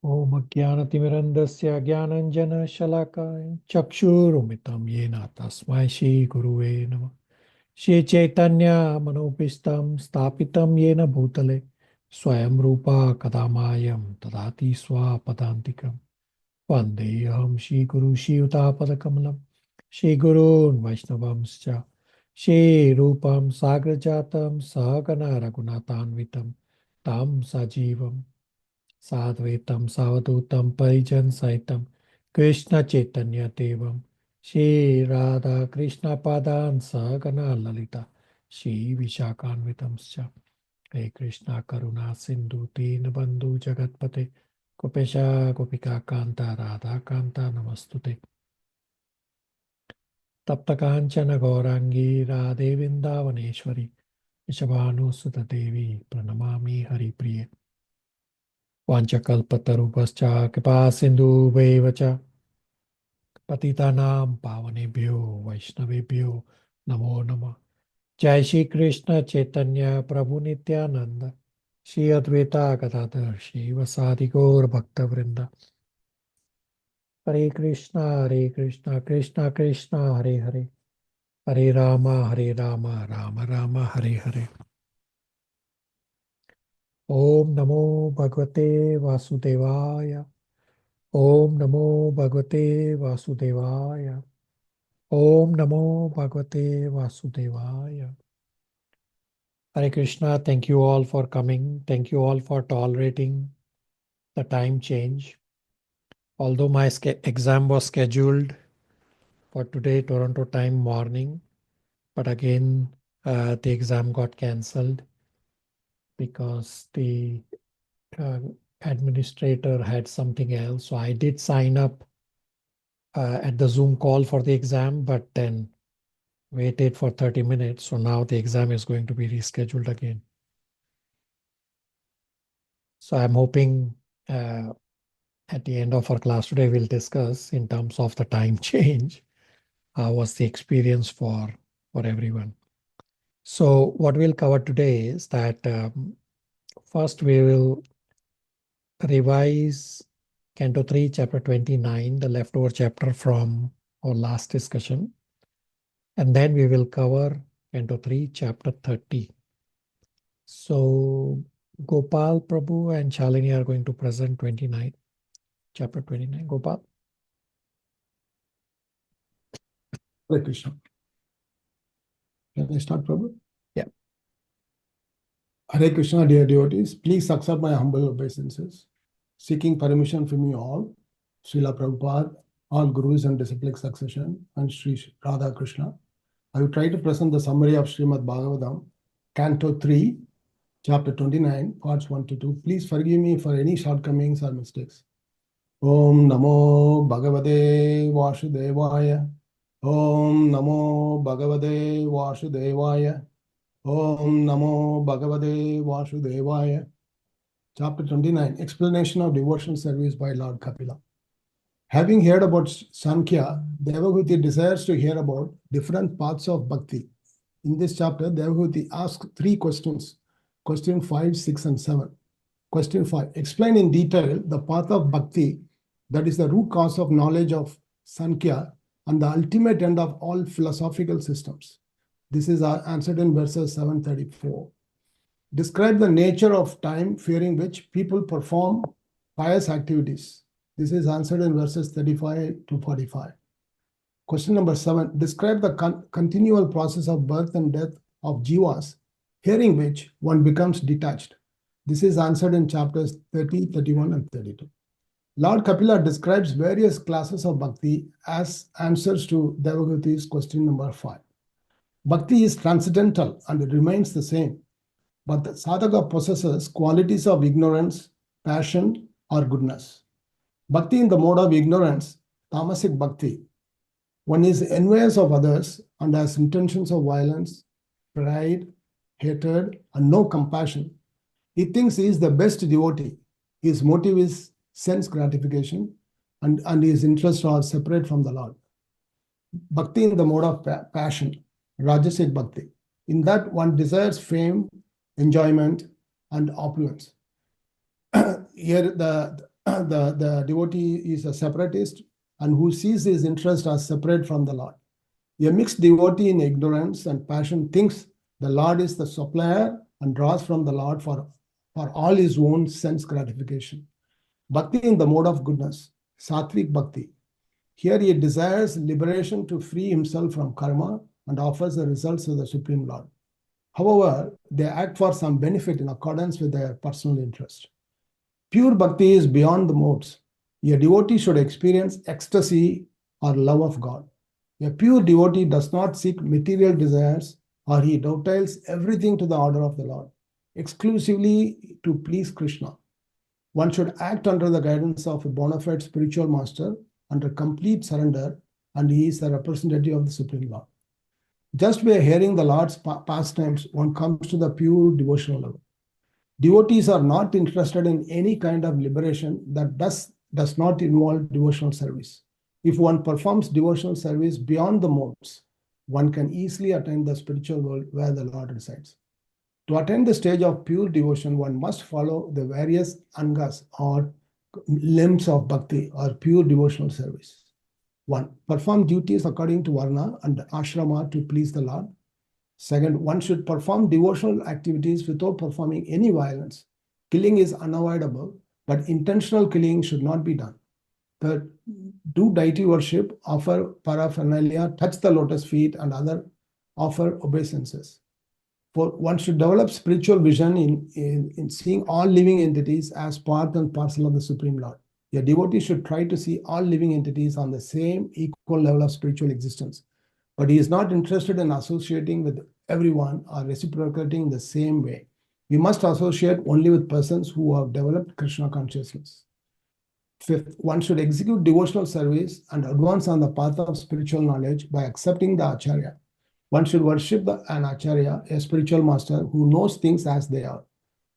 Om Ajnanatimirandasya Jnananjana Shalakaya Chakshurumitam Yena Tasmai Shri Guruve Namah. Shri Chaitanya Manopistam Stapitam Yena Bhutale Swayam Rupa Kadamayam Tadati Swapadantikam Vandeham Shri Guru Shri Utapadakamlam Shri Gurun Vaishnavamscha Shri Rupam Sagrajatam Sahagana Raghunatanvitam Tam Sajivam Sadvaitam Savadutam Parijan Saitam Krishna Chaitanya Devam Shri Radha Krishna Padan Sagana Lalita Shri Vishakanvitamscha Hey Krishna Karuna Sindhu Deenabandhu Jagatpate Gopesha Gopika Kanta Radha Kanta Namastute Tapta Kanchana Gaurangi Radhe Vrindavaneshwari Vishabhanu Sutta Devi Pranamami Hari Priye Vanchakalpatarupascha Kripasindhubhaiva cha Patitanam Pavanebhyo Vaishnavebhyo Namo Namah. Jai Shri Krishna Chaitanya Prabhu Nityananda Shri Advaita Gadadhar Shri Vasadi Gaur Bhakta Vrinda. Hare Krishna Krishna Krishna Hare Hare Hare Rama Rama Rama Hare Hare. Om Namo Bhagavate Vasudevaya. Om Namo Bhagavate Vasudevaya. Om Namo Bhagavate Vasudevaya. Hare Krishna, thank you all for coming. Thank you all for tolerating the time change. Although my exam was scheduled for today, Toronto time morning, but again, the exam got cancelled because the administrator had something else. So I did sign up at the Zoom call for the exam, but then waited for 30 minutes. So now the exam is going to be rescheduled again. So I'm hoping at the end of our class today, we'll discuss in terms of the time change, how was the experience for everyone. So what we'll cover today is that first we will revise Canto 3, Chapter 29, the leftover chapter from our last discussion. And then we will cover Canto 3, Chapter 30. So Gopal Prabhu and Shalini are going to present Chapter 29. Gopal. Hare Krishna. Can I start, Prabhu? Yeah. Hare Krishna, dear devotees, please accept my humble obeisances, seeking permission from you all, Srila Prabhupada, all gurus and disciplic succession, and Sri Radha Krishna. I will try to present the summary of Srimad Bhagavatam, Canto 3, Chapter 29, Parts 1 to 2. Please forgive me for any shortcomings or mistakes. Om Namo Bhagavate Vasudevaya. Om Namo Bhagavate Vasudevaya. Om Namo Bhagavate Vasudevaya. Chapter 29, Explanation of Devotional Service by Lord Kapila. Having heard about Sankhya, Devahuti desires to hear about different paths of bhakti. In this chapter, Devahuti asks 3 questions. Question 5, 6, and 7. Question 5. Explain in detail the path of bhakti, that is the root cause of knowledge of Sankhya and the ultimate end of all philosophical systems. This is answered in verses 734. Describe the nature of time fearing which people perform pious activities. This is answered in verses 35 to 45. Question number 7. Describe the continual process of birth and death of jivas, hearing which one becomes detached. This is answered in chapters 30, 31, and 32. Lord Kapila describes various classes of bhakti as answers to Devahuti's question number 5. Bhakti is transcendental and it remains the same, but the sadhaka possesses qualities of ignorance, passion, or goodness. Bhakti in the mode of ignorance, tamasic bhakti, one is envious of others and has intentions of violence, pride, hatred, and no compassion. He thinks he is the best devotee. His motive is sense gratification and his interests are separate from the Lord. Bhakti in the mode of passion, Rajasic Bhakti. In that one desires fame, enjoyment, and opulence. Here the the devotee is a separatist and who sees his interest as separate from the Lord. A mixed devotee in ignorance and passion thinks the Lord is the supplier and draws from the Lord for all his own sense gratification. Bhakti in the mode of goodness, Sattvic Bhakti. Here he desires liberation to free himself from karma and offers the results to the Supreme Lord. However, they act for some benefit in accordance with their personal interest. Pure Bhakti is beyond the modes. A devotee should experience ecstasy or love of God. A pure devotee does not seek material desires, or he dovetails everything to the order of the Lord, exclusively to please Krishna. One should act under the guidance of a bona fide spiritual master under complete surrender, and he is the representative of the Supreme Lord. Just by hearing the Lord's pastimes, one comes to the pure devotional level. Devotees are not interested in any kind of liberation that does not involve devotional service. If one performs devotional service beyond the modes, one can easily attain the spiritual world where the Lord resides. To attain the stage of pure devotion, one must follow the various angas or limbs of bhakti or pure devotional service. 1. Perform duties according to varna and ashrama to please the Lord. Second, one should perform devotional activities without performing any violence. Killing is unavoidable, but intentional killing should not be done. Third, do deity worship, offer paraphernalia, touch the lotus feet, and other offer obeisances. For one should develop spiritual vision in seeing all living entities as part and parcel of the Supreme Lord. A devotee should try to see all living entities on the same equal level of spiritual existence, but he is not interested in associating with everyone or reciprocating the same way. We must associate only with persons who have developed Krishna consciousness. Fifth, one should execute devotional service and advance on the path of spiritual knowledge by accepting the Acharya. One should worship an Acharya, a spiritual master who knows things as they are.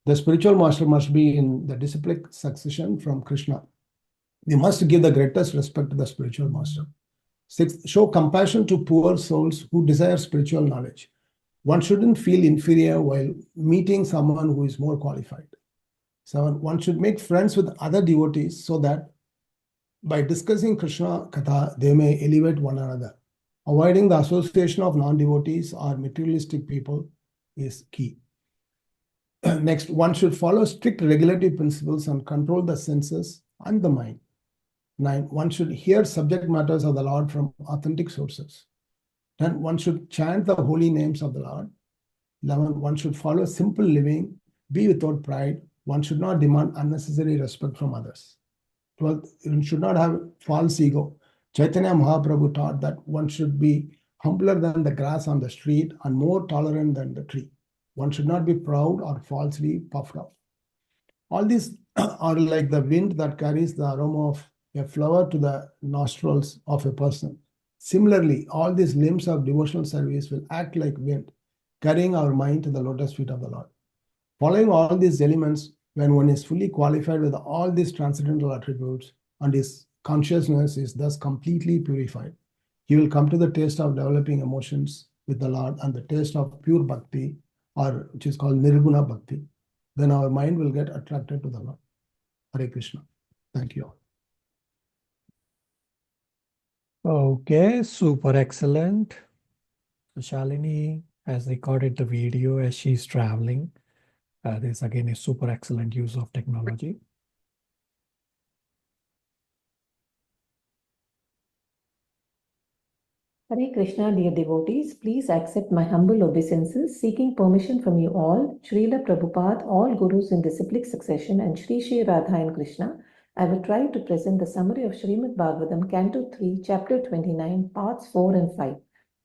The spiritual master must be in the disciplic succession from Krishna. We must give the greatest respect to the spiritual master. Sixth, show compassion to poor souls who desire spiritual knowledge. One shouldn't feel inferior while meeting someone who is more qualified. 7. One should make friends with other devotees so that by discussing Krishna Katha, they may elevate one another. Avoiding the association of non-devotees or materialistic people is key. Next, one should follow strict regulative principles and control the senses and the mind. 9. One should hear subject matters of the Lord from authentic sources. 10. One should chant the holy names of the Lord. 11. One should follow simple living, be without pride. One should not demand unnecessary respect from others. 12. One should not have false ego. Chaitanya Mahaprabhu taught that one should be humbler than the grass on the street and more tolerant than the tree. One should not be proud or falsely puffed up. All these are like the wind that carries the aroma of a flower to the nostrils of a person. Similarly, all these limbs of devotional service will act like wind, carrying our mind to the lotus feet of the Lord. Following all these elements, when one is fully qualified with all these transcendental attributes and his consciousness is thus completely purified, he will come to the taste of developing emotions with the Lord and the taste of pure bhakti, or which is called nirguna bhakti. Then our mind will get attracted to the Lord. Hare Krishna. Thank you all. Okay, super excellent. So Shalini has recorded the video as she's traveling. This again is super excellent use of technology. Hare Krishna, dear devotees, please accept my humble obeisances, seeking permission from you all, Srila Prabhupada, all gurus in disciplic succession, and Sri Sri Radha and Krishna. I will try to present the summary of Srimad Bhagavatam, Canto 3, Chapter 29, Parts 4 and 5.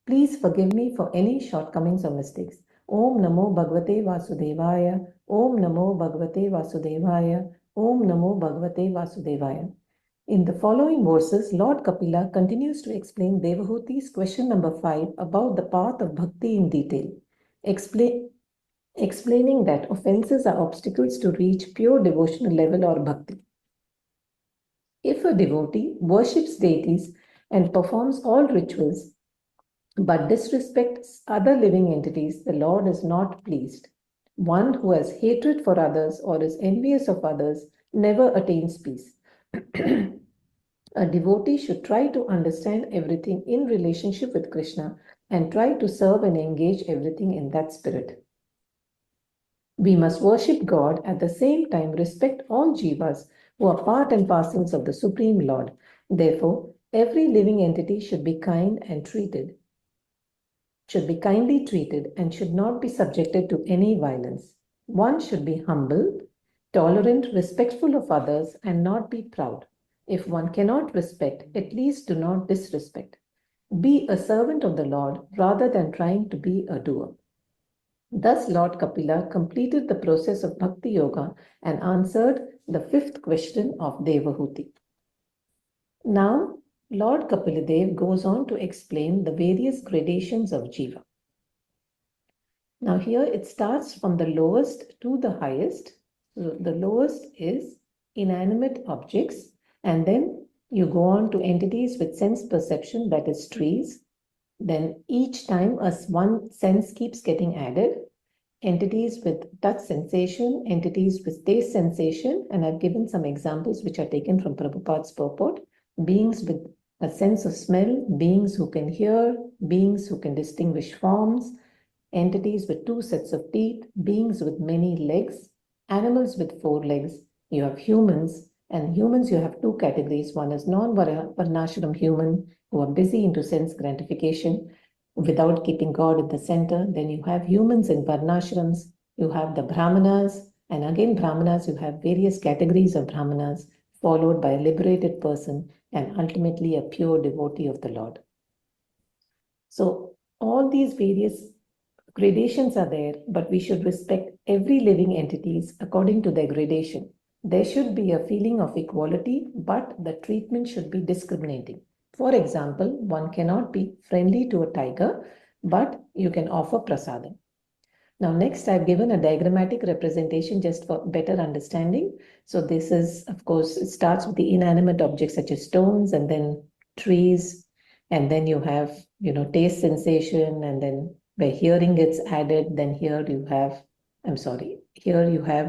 Please forgive me for any shortcomings or mistakes. Om Namo Bhagavate Vasudevaya, Om Namo Bhagavate Vasudevaya, Om Namo Bhagavate Vasudevaya. In the following verses, Lord Kapila continues to explain Devahuti's question number 5 about the path of bhakti in detail, explaining that offenses are obstacles to reach pure devotional level or bhakti. If a devotee worships deities and performs all rituals but disrespects other living entities, the Lord is not pleased. One who has hatred for others or is envious of others never attains peace. A devotee should try to understand everything in relationship with Krishna and try to serve and engage everything in that spirit. We must worship God at the same time respect all jivas who are part and parcels of the Supreme Lord. Therefore, every living entity should be kindly treated and should not be subjected to any violence. One should be humble, tolerant, respectful of others, and not be proud. If one cannot respect, at least do not disrespect. Be a servant of the Lord rather than trying to be a doer. Thus, Lord Kapila completed the process of Bhakti Yoga and answered the fifth question of Devahuti. Now, Lord Kapiladev goes on to explain the various gradations of Jiva. Now, here it starts from the lowest to the highest. So the lowest is inanimate objects, and then you go on to entities with sense perception, that is trees. Then each time as one sense keeps getting added, entities with touch sensation, entities with taste sensation, and I've given some examples which are taken from Prabhupada's purport. Beings with a sense of smell, beings who can hear, beings who can distinguish forms, entities with 2 sets of teeth, beings with many legs, animals with 4 legs. You have humans, and humans you have 2 categories. One is non-varnashram human, who are busy into sense gratification without keeping God at the center. Then you have humans in varnashrams, you have the brahmanas, and again brahmanas, you have various categories of brahmanas, followed by a liberated person, and ultimately a pure devotee of the Lord. So all these various gradations are there, but we should respect every living entities according to their gradation. There should be a feeling of equality, but the treatment should be discriminating. For example, one cannot be friendly to a tiger, but you can offer prasadam. Now, next, I've given a diagrammatic representation just for better understanding. So this is, of course, it starts with the inanimate objects such as stones, and then trees, and then you have, taste sensation, and then where hearing gets added, then here you have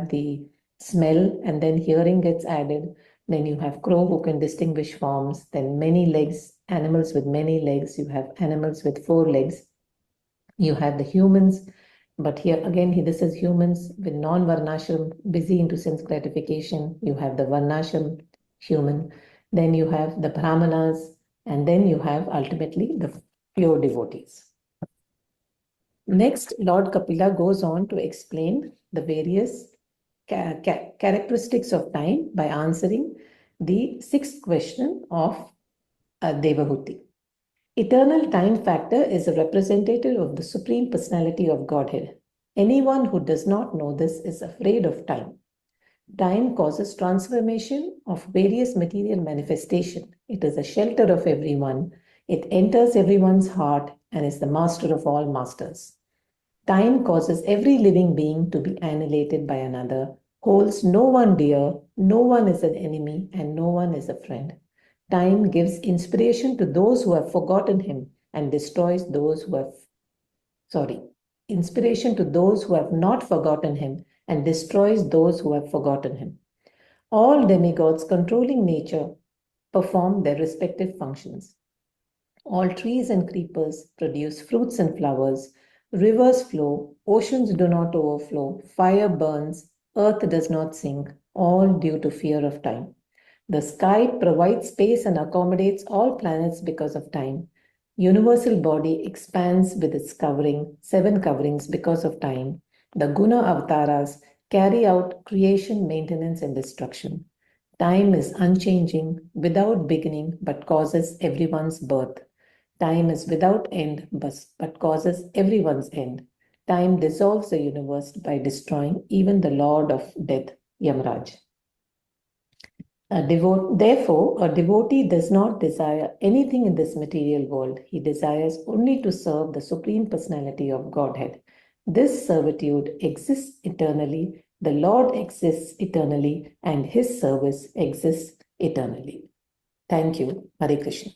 the smell, and then hearing gets added. Then you have crow who can distinguish forms, then many legs, animals with many legs, you have animals with 4 legs, you have the humans, but here again, this is humans with non-varnashram, busy into sense gratification. You have the varnashram human, then you have the brahmanas, and then you have ultimately the pure devotees. Next, Lord Kapila goes on to explain the various characteristics of time by answering the 6th question of Devahuti. Eternal time factor is a representative of the Supreme Personality of Godhead. Anyone who does not know this is afraid of time. Time causes transformation of various material manifestation. It is a shelter of everyone. It enters everyone's heart and is the master of all masters. Time causes every living being to be annihilated by another, holds no one dear, no one is an enemy, and no one is a friend. Time gives inspiration to those who have forgotten him and destroys those who have, inspiration to those who have not forgotten him and destroys those who have forgotten him. All demigods controlling nature perform their respective functions. All trees and creepers produce fruits and flowers. Rivers flow, oceans do not overflow, fire burns, earth does not sink, all due to fear of time. The sky provides space and accommodates all planets because of time. Universal body expands with its 7 coverings because of time. The guna avataras carry out creation, maintenance, and destruction. Time is unchanging, without beginning, but causes everyone's birth. Time is without end, but causes everyone's end. Time dissolves the universe by destroying even the Lord of Death, Yamraj. Therefore, a devotee does not desire anything in this material world. He desires only to serve the Supreme Personality of Godhead. This servitude exists eternally, the Lord exists eternally, and his service exists eternally. Thank you. Hare Krishna.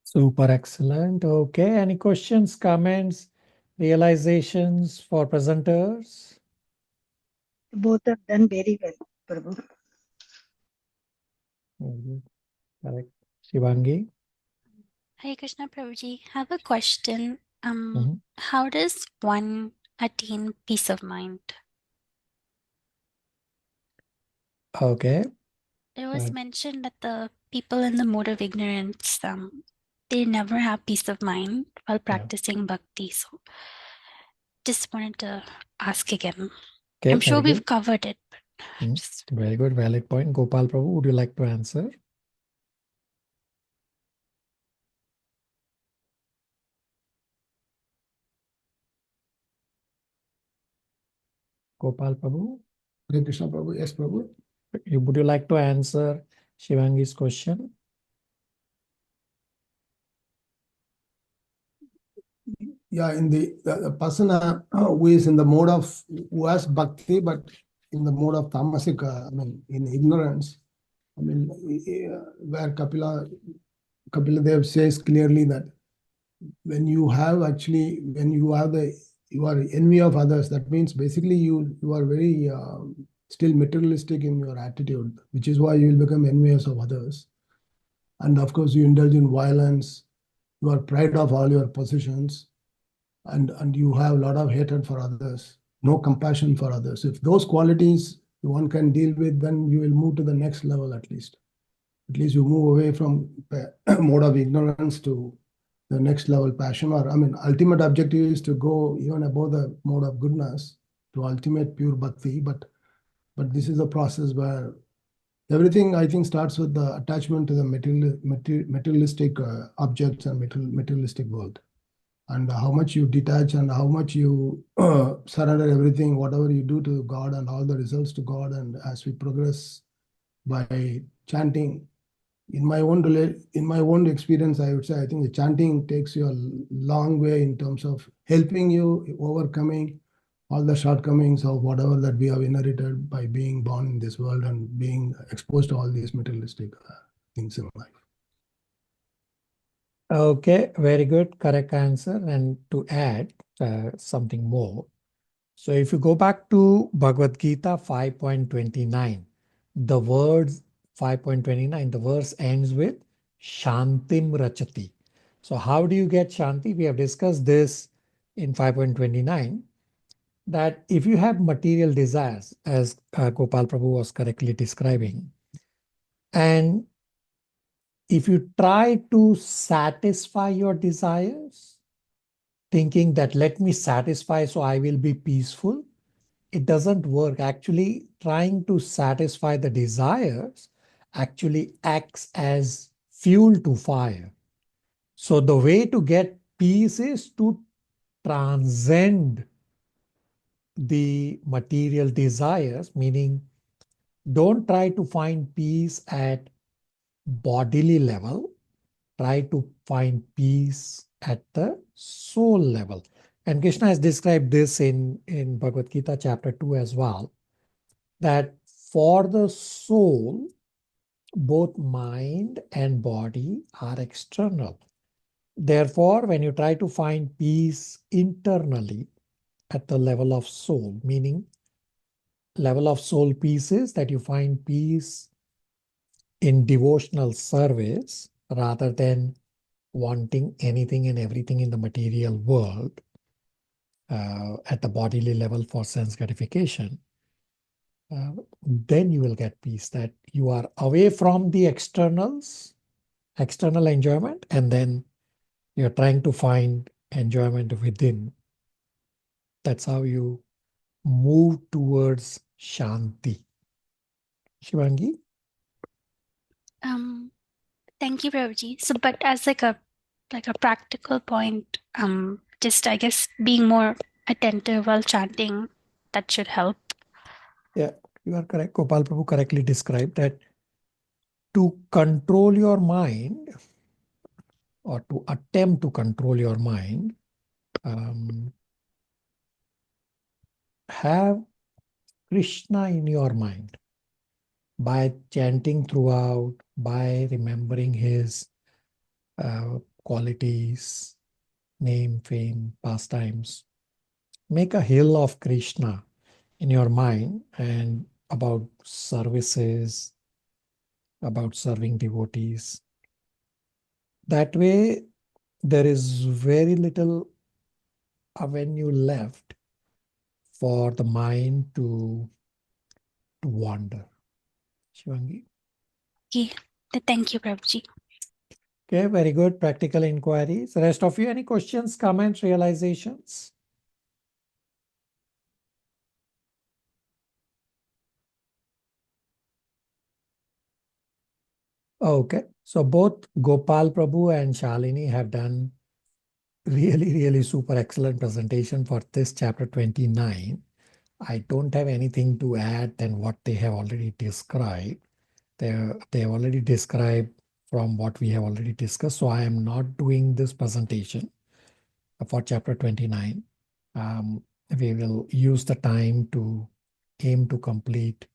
Super excellent. Okay, any questions, comments, realizations for presenters? Both have done very well, Prabhu. Correct. Shivangi? Hare Krishna Prabhuji, I have a question. Mhm. How does one attain peace of mind? Okay. It was Right. mentioned that the people in the mode of ignorance, they never have peace of mind while practicing bhakti. So just wanted to ask again. Okay, I'm sure very we've good. covered it, but Mm. just Very good, valid point. Gopal Prabhu, would you like to answer? Gopal Prabhu, Hare Krishna Prabhu. Yes, Prabhu. would you like to answer Shivangi's question? Yeah, in the person who is in the mode of, who has bhakti, but in the mode of tamasic, in ignorance, where Kapila Dev says clearly that when you have actually, when you have you are envy of others, that means basically you are very still materialistic in your attitude, which is why you will become envious of others. And of course, you indulge in violence, you are proud of all your possessions, and you have a lot of hatred for others, no compassion for others. If those qualities one can deal with, then you will move to the next level at least. At least you move away from mode of ignorance to the next level passion, or ultimate objective is to go even above the mode of goodness to ultimate pure bhakti. But this is a process where everything, I think, starts with the attachment to the materialistic objects and materialistic world, and how much you detach and how much you surrender everything, whatever you do to God and all the results to God. And as we progress by chanting, in my own experience, I would say, I think the chanting takes you a long way in terms of helping you overcoming all the shortcomings of whatever that we have inherited by being born in this world and being exposed to all these materialistic things in life. Okay, very good, correct answer. And to add something more, so if you go back to Bhagavad Gita 5.29, the words 5.29, the verse ends with Shantim Rachati. So how do you get Shanti? We have discussed this in 5.29, that if you have material desires, as Gopal Prabhu was correctly describing, and if you try to satisfy your desires, thinking that let me satisfy so I will be peaceful, it doesn't work. Actually, trying to satisfy the desires actually acts as fuel to fire. So the way to get peace is to transcend the material desires, meaning don't try to find peace at bodily level, try to find peace at the soul level. And Krishna has described this in Bhagavad Gita chapter 2 as well, that for the soul, both mind and body are external. Therefore, when you try to find peace internally at the level of soul, meaning level of soul peace is that you find peace in devotional service rather than wanting anything and everything in the material world at the bodily level for sense gratification, then you will get peace, that you are away from the external enjoyment, and then you're trying to find enjoyment within. That's how you move towards Shanti. Shivangi? thank you, Prabhuji. So, but as like a practical point, just I guess being more attentive while chanting, that should help. Yeah, you are correct. Gopal Prabhu correctly described that to control your mind, or to attempt to control your mind, have Krishna in your mind by chanting throughout, by remembering his qualities, name, fame, pastimes. Make a hill of Krishna in your mind and about services, about serving devotees. That way, there is very little avenue left for the mind to wander. Shivangi? Okay. Thank you, Prabhuji. Okay, very good. Practical inquiries. Rest of you, any questions, comments, realizations? Okay, so both Gopal Prabhu and Shalini have done really super excellent presentation for this chapter 29. I don't have anything to add than what they have already described. They have already described from what we have already discussed. So I am not doing this presentation for chapter 29. We will use the time to aim to complete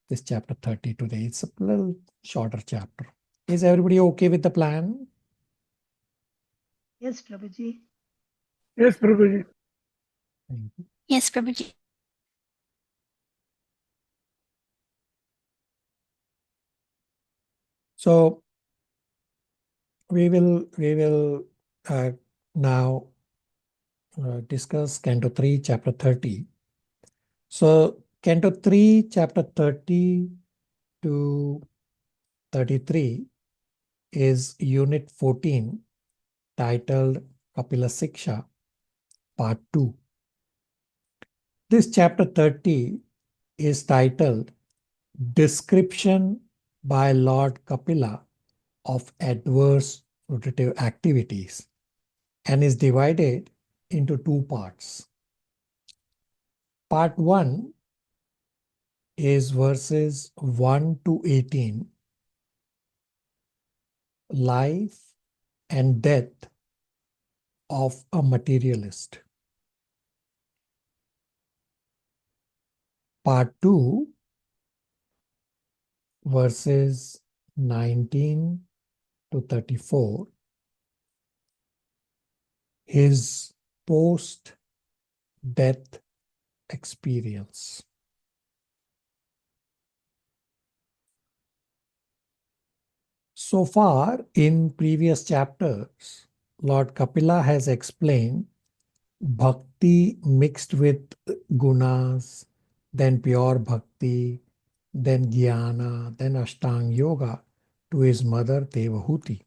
this chapter 30 today. It's a little shorter chapter. Is everybody okay with the plan? Yes, Prabhuji. Yes, Prabhuji. Thank you. Yes, Prabhuji. So we will now discuss Canto 3, Chapter 30. So Canto 3, Chapter 30 to 33 is Unit 14, titled Kapila Siksha, Part 2. This Chapter 30 is titled Description by Lord Kapila of Adverse Rotative Activities and is divided into two parts. Part 1 is verses 1 to 18, life and death of a materialist. Part 2, verses 19 to 34, his post-death experience. So far, in previous chapters, Lord Kapila has explained bhakti mixed with gunas, then pure bhakti, then jnana, then ashtanga yoga to his mother Devahuti.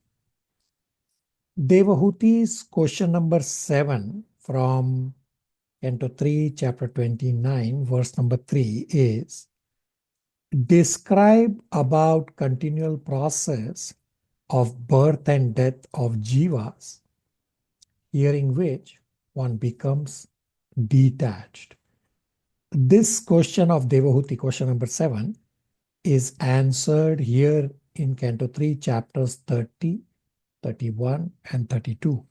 Devahuti's question number 7 from Canto 3, chapter 29, verse number 3 is, describe about continual process of birth and death of jivas, hearing which one becomes detached. This question of Devahuti, question number 7, is answered here in Canto 3, chapters 30, 31, and 32.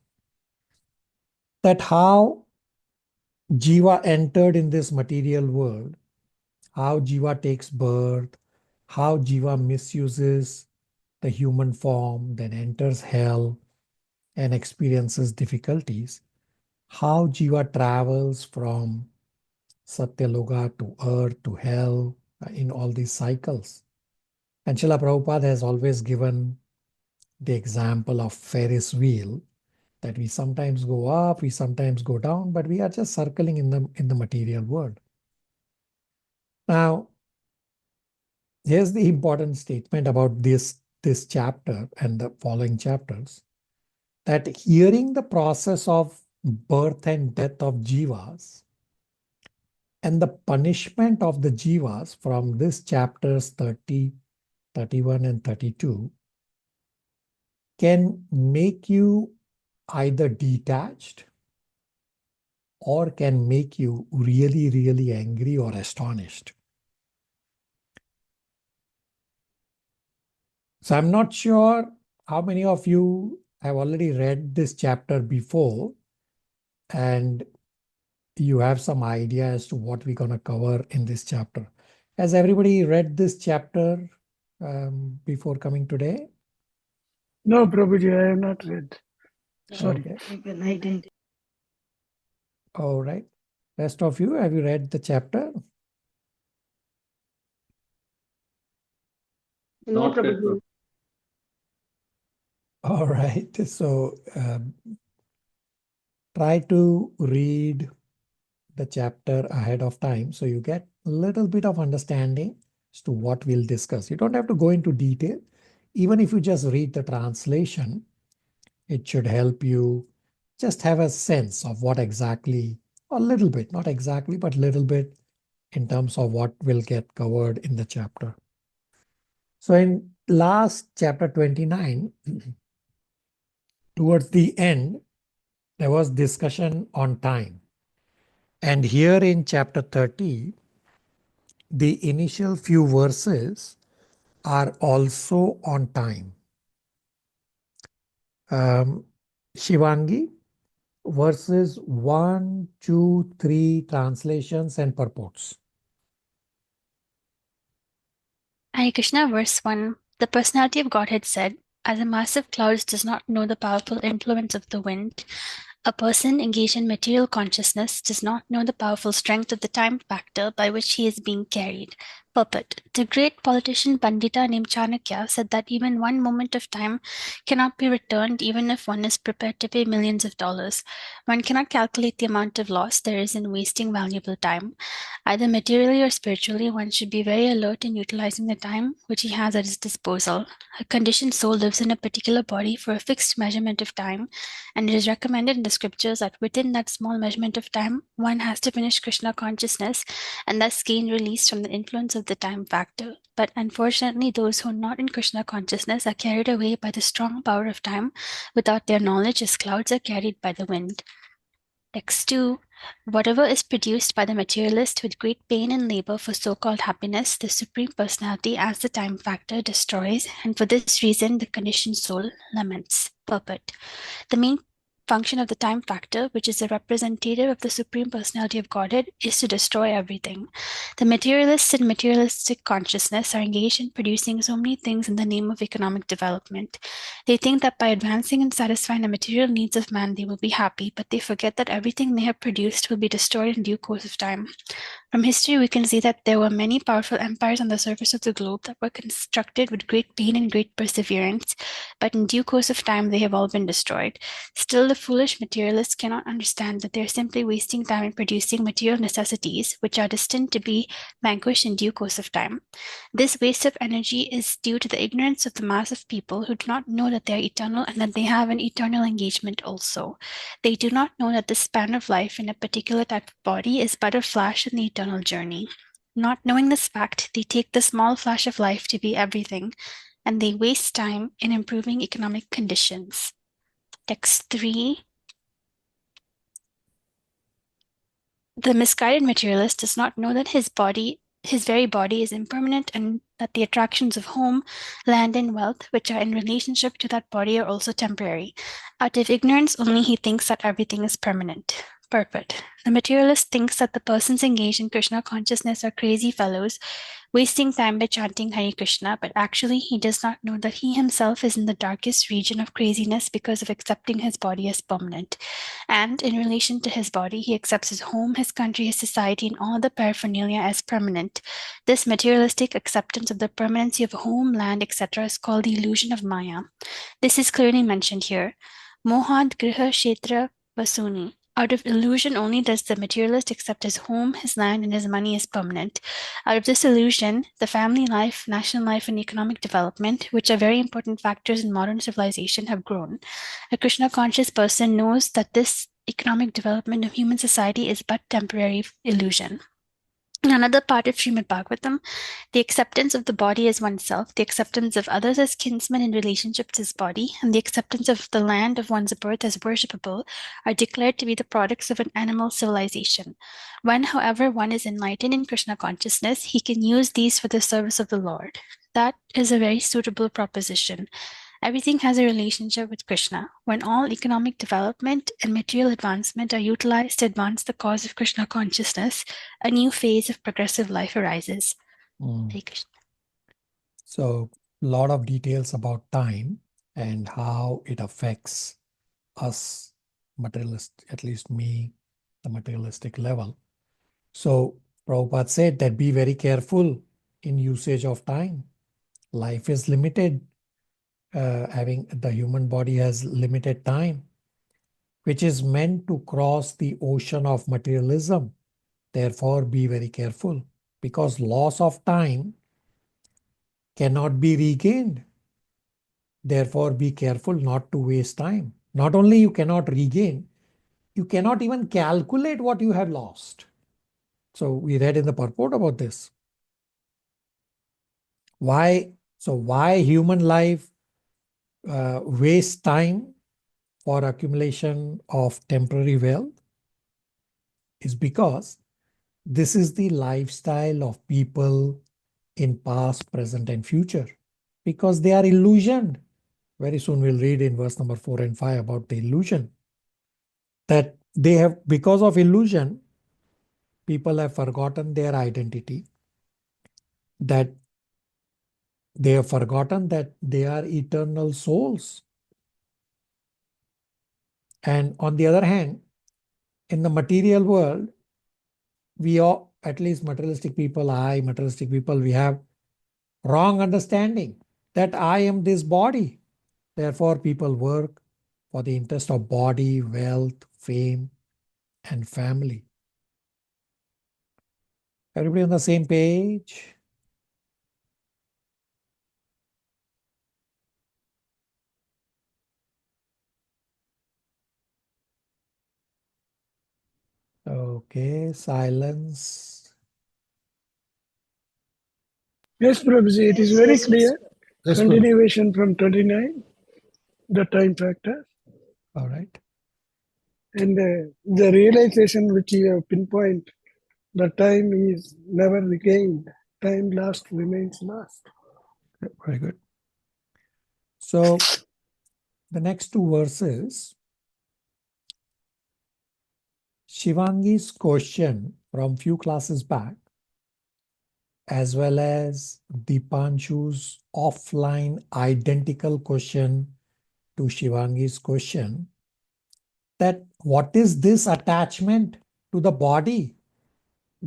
That how Jiva entered in this material world, how Jiva takes birth, how Jiva misuses the human form, then enters hell and experiences difficulties, how Jiva travels from Satyaloka to earth to hell in all these cycles. And Srila Prabhupada has always given the example of Ferris wheel, that we sometimes go up, we sometimes go down, but we are just circling in the material world. Now, here's the important statement about this chapter and the following chapters, that hearing the process of birth and death of jivas and the punishment of the jivas from this chapters 30, 31, and 32 can make you either detached or can make you really angry or astonished. So I'm not sure how many of you have already read this chapter before and you have some idea as to what we're going to cover in this chapter. Has everybody read this chapter before coming today? No, Prabhuji, I have not read. Sorry. Okay. Even I didn't. All right. Rest of you, have you read the chapter? No, Not yet, Prabhu. All right. So try to read the chapter ahead of time so you get a little bit of understanding as to what we'll discuss. You don't have to go into detail. Even if you just read the translation, it should help you just have a sense of what exactly, a little bit, not exactly, but little bit in terms of what will get covered in the chapter. So in last chapter 29, towards the end, there was discussion on time. And here in chapter 30, the initial few verses are also on time. Shivangi, verses 1, 2, 3, translations and purports. Hare Krishna, verse 1. The personality of Godhead said, as a mass of clouds does not know the powerful influence of the wind, a person engaged in material consciousness does not know the powerful strength of the time factor by which he is being carried. Purport. The great politician Pandita named Chanakya said that even one moment of time cannot be returned even if one is prepared to pay millions of dollars. One cannot calculate the amount of loss there is in wasting valuable time. Either materially or spiritually, one should be very alert in utilizing the time which he has at his disposal. A conditioned soul lives in a particular body for a fixed measurement of time, and it is recommended in the scriptures that within that small measurement of time, one has to finish Krishna consciousness and thus gain release from the influence of the time factor. But unfortunately, those who are not in Krishna consciousness are carried away by the strong power of time without their knowledge, as clouds are carried by the wind. Text 2. Whatever is produced by the materialist with great pain and labor for so-called happiness, the Supreme Personality as the time factor destroys, and for this reason the conditioned soul laments. Purport. The main function of the time factor, which is a representative of the Supreme Personality of Godhead, is to destroy everything. The materialists in materialistic consciousness are engaged in producing so many things in the name of economic development. They think that by advancing and satisfying the material needs of man, they will be happy, but they forget that everything they have produced will be destroyed in due course of time. From history, we can see that there were many powerful empires on the surface of the globe that were constructed with great pain and great perseverance, but in due course of time, they have all been destroyed. Still, the foolish materialists cannot understand that they are simply wasting time in producing material necessities, which are destined to be vanquished in due course of time. This waste of energy is due to the ignorance of the mass of people who do not know that they are eternal and that they have an eternal engagement also. They do not know that the span of life in a particular type of body is but a flash in the eternal journey. Not knowing this fact, they take the small flash of life to be everything, and they waste time in improving economic conditions. Text 3. The misguided materialist does not know that his very body is impermanent, and that the attractions of home, land, and wealth, which are in relationship to that body, are also temporary. Out of ignorance only, he thinks that everything is permanent. Purport. The materialist thinks that the persons engaged in Krishna consciousness are crazy fellows, wasting time by chanting Hare Krishna, but actually he does not know that he himself is in the darkest region of craziness because of accepting his body as permanent. And in relation to his body, he accepts his home, his country, his society, and all the paraphernalia as permanent. This materialistic acceptance of the permanency of home, land, etc. is called the illusion of Maya. This is clearly mentioned here. Mohad Griha Kshetra Vasuni. Out of illusion only does the materialist accept his home, his land, and his money as permanent. Out of this illusion, the family life, national life, and economic development, which are very important factors in modern civilization, have grown. A Krishna conscious person knows that this economic development of human society is but temporary illusion. In another part of Srimad Bhagavatam, the acceptance of the body as oneself, the acceptance of others as kinsmen in relationship to his body, and the acceptance of the land of one's birth as worshipable are declared to be the products of an animal civilization. When, however, one is enlightened in Krishna consciousness, he can use these for the service of the Lord. That is a very suitable proposition. Everything has a relationship with Krishna. When all economic development and material advancement are utilized to advance the cause of Krishna consciousness, a new phase of progressive life arises. Hare Krishna. So, a lot of details about time and how it affects us, materialist, at least me, the materialistic level. So, Prabhupada said that be very careful in usage of time. Life is limited. Having the human body has limited time, which is meant to cross the ocean of materialism. Therefore, be very careful, because loss of time cannot be regained. Therefore, be careful not to waste time. Not only you cannot regain, you cannot even calculate what you have lost. So we read in the purport about this. Why human life wastes time for accumulation of temporary wealth is because this is the lifestyle of people in past, present, and future, because they are illusioned. Very soon we'll read in verse number 4 and 5 about the illusion. That they have, because of illusion, people have forgotten their identity, that they have forgotten that they are eternal souls. And on the other hand, in the material world, we all, at least materialistic people, we have wrong understanding that I am this body. Therefore, people work for the interest of body, wealth, fame, and family. Everybody on the same page? Okay, silence. Yes, Prabhuji, it is Yes, very yes, clear. Yes, Prabhu. Continuation from 29, the time factor, All right. and the realization which you have pinpoint, the time is never regained. Time lost remains lost. Very good. So the next two verses, Shivangi's question from few classes back, as well as Dipanshu's offline identical question to Shivangi's question, that what is this attachment to the body,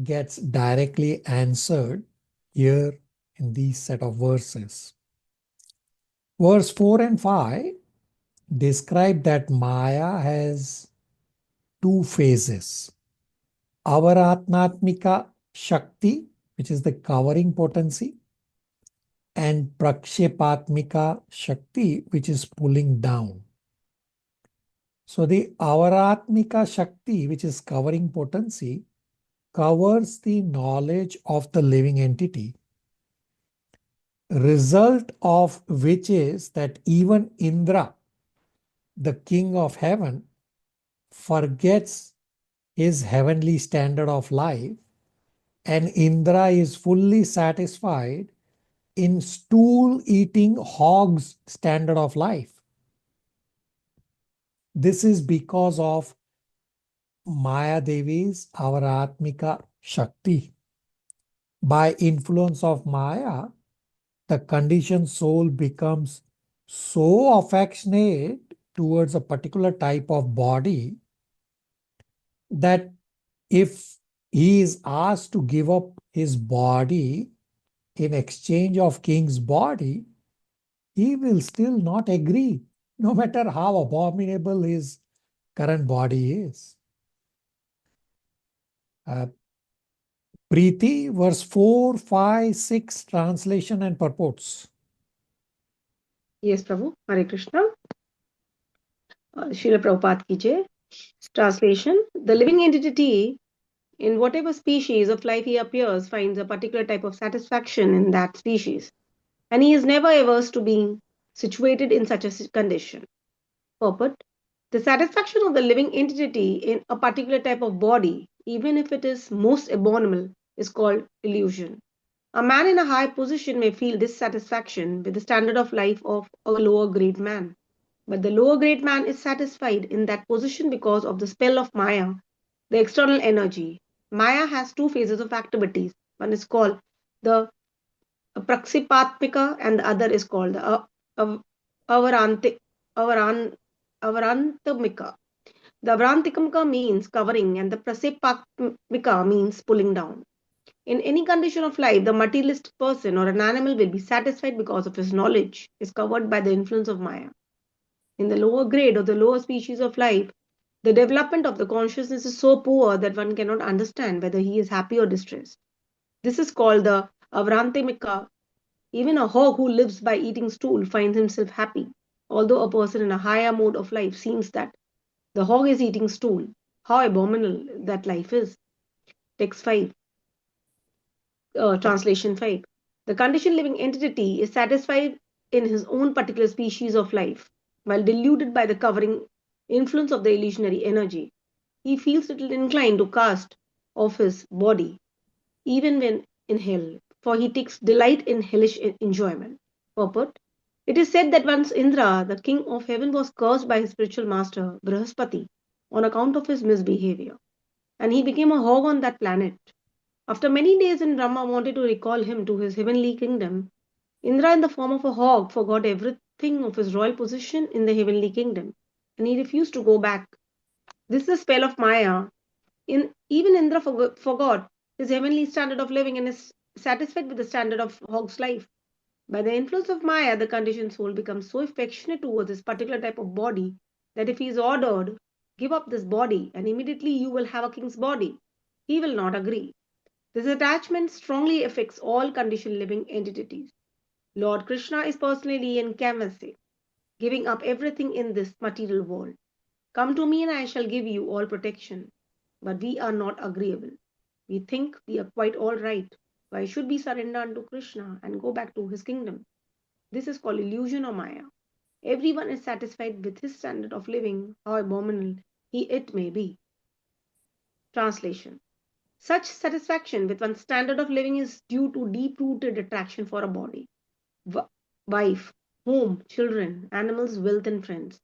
gets directly answered here in these set of verses. Verse 4 and 5 describe that Maya has two phases. Avaratmatmika Shakti, which is the covering potency, and Prakshepatmika Shakti, which is pulling down. So the Avaratmika Shakti, which is covering potency, covers the knowledge of the living entity, result of which is that even Indra, the king of heaven, forgets his heavenly standard of life, and Indra is fully satisfied in stool-eating hog's standard of life. This is because of Maya Devi's Avaratmika Shakti. By influence of Maya, the conditioned soul becomes so affectionate towards a particular type of body that if he is asked to give up his body in exchange of king's body, he will still not agree, no matter how abominable his current body is. Preeti, verse 4, 5, 6, translation and purports. Yes, Prabhu. Hare Krishna. Srila Prabhupada ki jai. Translation. The living entity, in whatever species of life he appears, finds a particular type of satisfaction in that species, and he is never averse to being situated in such a condition. Purport. The satisfaction of the living entity in a particular type of body, even if it is most abominable, is called illusion. A man in a high position may feel dissatisfaction with the standard of life of a lower grade man. But the lower grade man is satisfied in that position because of the spell of Maya, the external energy. Maya has two phases of activities. One is called the Praksipatmika and the other is called the Avarantamika. The Avrantikamika means covering and the Prasipatmika means pulling down. In any condition of life, the materialistic person or an animal will be satisfied because of his knowledge is covered by the influence of Maya. In the lower grade or the lower species of life, the development of the consciousness is so poor that one cannot understand whether he is happy or distressed. This is called the avrantamika. Even a hog who lives by eating stool finds himself happy, although a person in a higher mode of life seems that the hog is eating stool. How abominable that life is. Text 5. Translation 5. The conditioned living entity is satisfied in his own particular species of life, while deluded by the covering influence of the illusionary energy. He feels little inclined to cast off his body, even when in hell, for he takes delight in hellish enjoyment. Purport. It is said that once Indra, the king of heaven, was cursed by his spiritual master, Brihaspati, on account of his misbehavior, and he became a hog on that planet. After many days, when Brahma wanted to recall him to his heavenly kingdom, Indra, in the form of a hog, forgot everything of his royal position in the heavenly kingdom, and he refused to go back. This is a spell of Maya. Even Indra forgot his heavenly standard of living and is satisfied with the standard of hog's life. By the influence of Maya, the conditioned soul becomes so affectionate towards this particular type of body that if he is ordered, give up this body and immediately you will have a king's body, he will not agree. This attachment strongly affects all conditioned living entities. Lord Krishna is personally encompassing, giving up everything in this material world. Come to me and I shall give you all protection. But we are not agreeable. We think we are quite all right. Why should we surrender unto Krishna and go back to his kingdom? This is called illusion or Maya. Everyone is satisfied with his standard of living, how abominable it may be. Translation. Such satisfaction with one's standard of living is due to deep-rooted attraction for a body, wife, home, children, animals, wealth, and friends.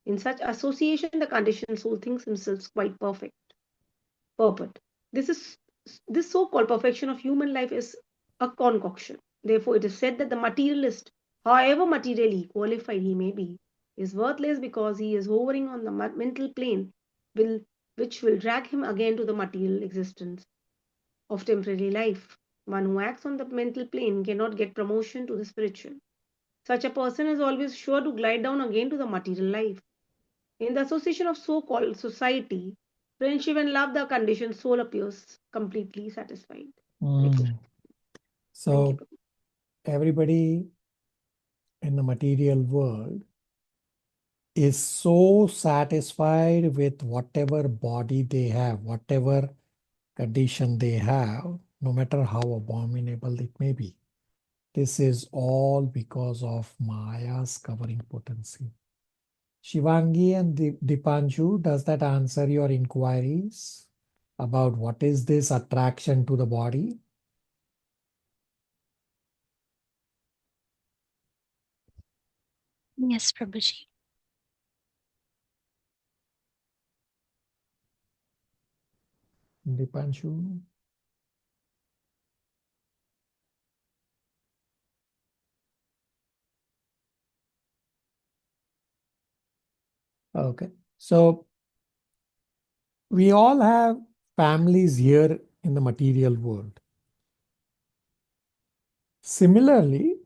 In such association, the conditioned soul thinks himself quite perfect. Purport. This so-called perfection of human life is a concoction. Therefore, it is said that the materialist, however materially qualified he may be, is worthless because he is hovering on the mental plane, which will drag him again to the material existence of temporary life. One who acts on the mental plane cannot get promotion to the spiritual. Such a person is always sure to glide down again to the material life. In the association of so-called society, friendship and love, the conditioned soul appears completely satisfied. So everybody in the material world is so satisfied with whatever body they have, whatever condition they have, no matter how abominable it may be. This is all because of Maya's covering potency. Shivangi and Dipanshu, does that answer your inquiries about what is this attraction to the body? Yes, Prabhuji. Dipanshu? Okay. So we all have families here in the material world. Similarly,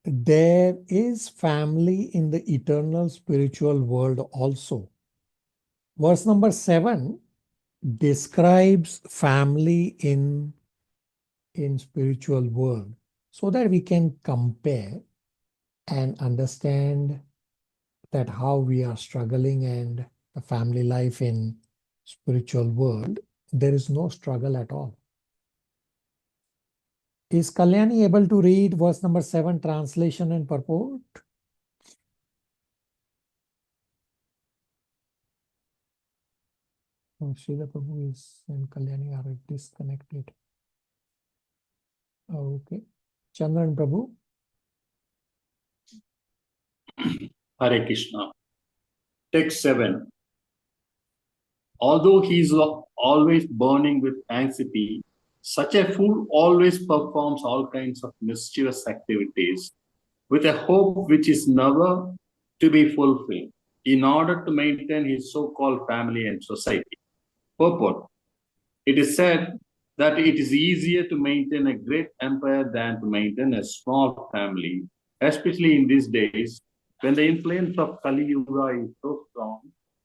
there is family in the eternal spiritual world also. Verse number 7 describes family in spiritual world so that we can compare and understand that how we are struggling and the family life in spiritual world, there is no struggle at all. Is Kalyani able to read verse number 7 translation and purport? Srila Prabhu is and Kalyani are disconnected. Okay. Chandran Prabhu. Hare Krishna. Text 7. Although he is always burning with anxiety, such a fool always performs all kinds of mischievous activities with a hope which is never to be fulfilled in order to maintain his so-called family and society. Purport. It is said that it is easier to maintain a great empire than to maintain a small family, especially in these days when the influence of Kali Yuga is so strong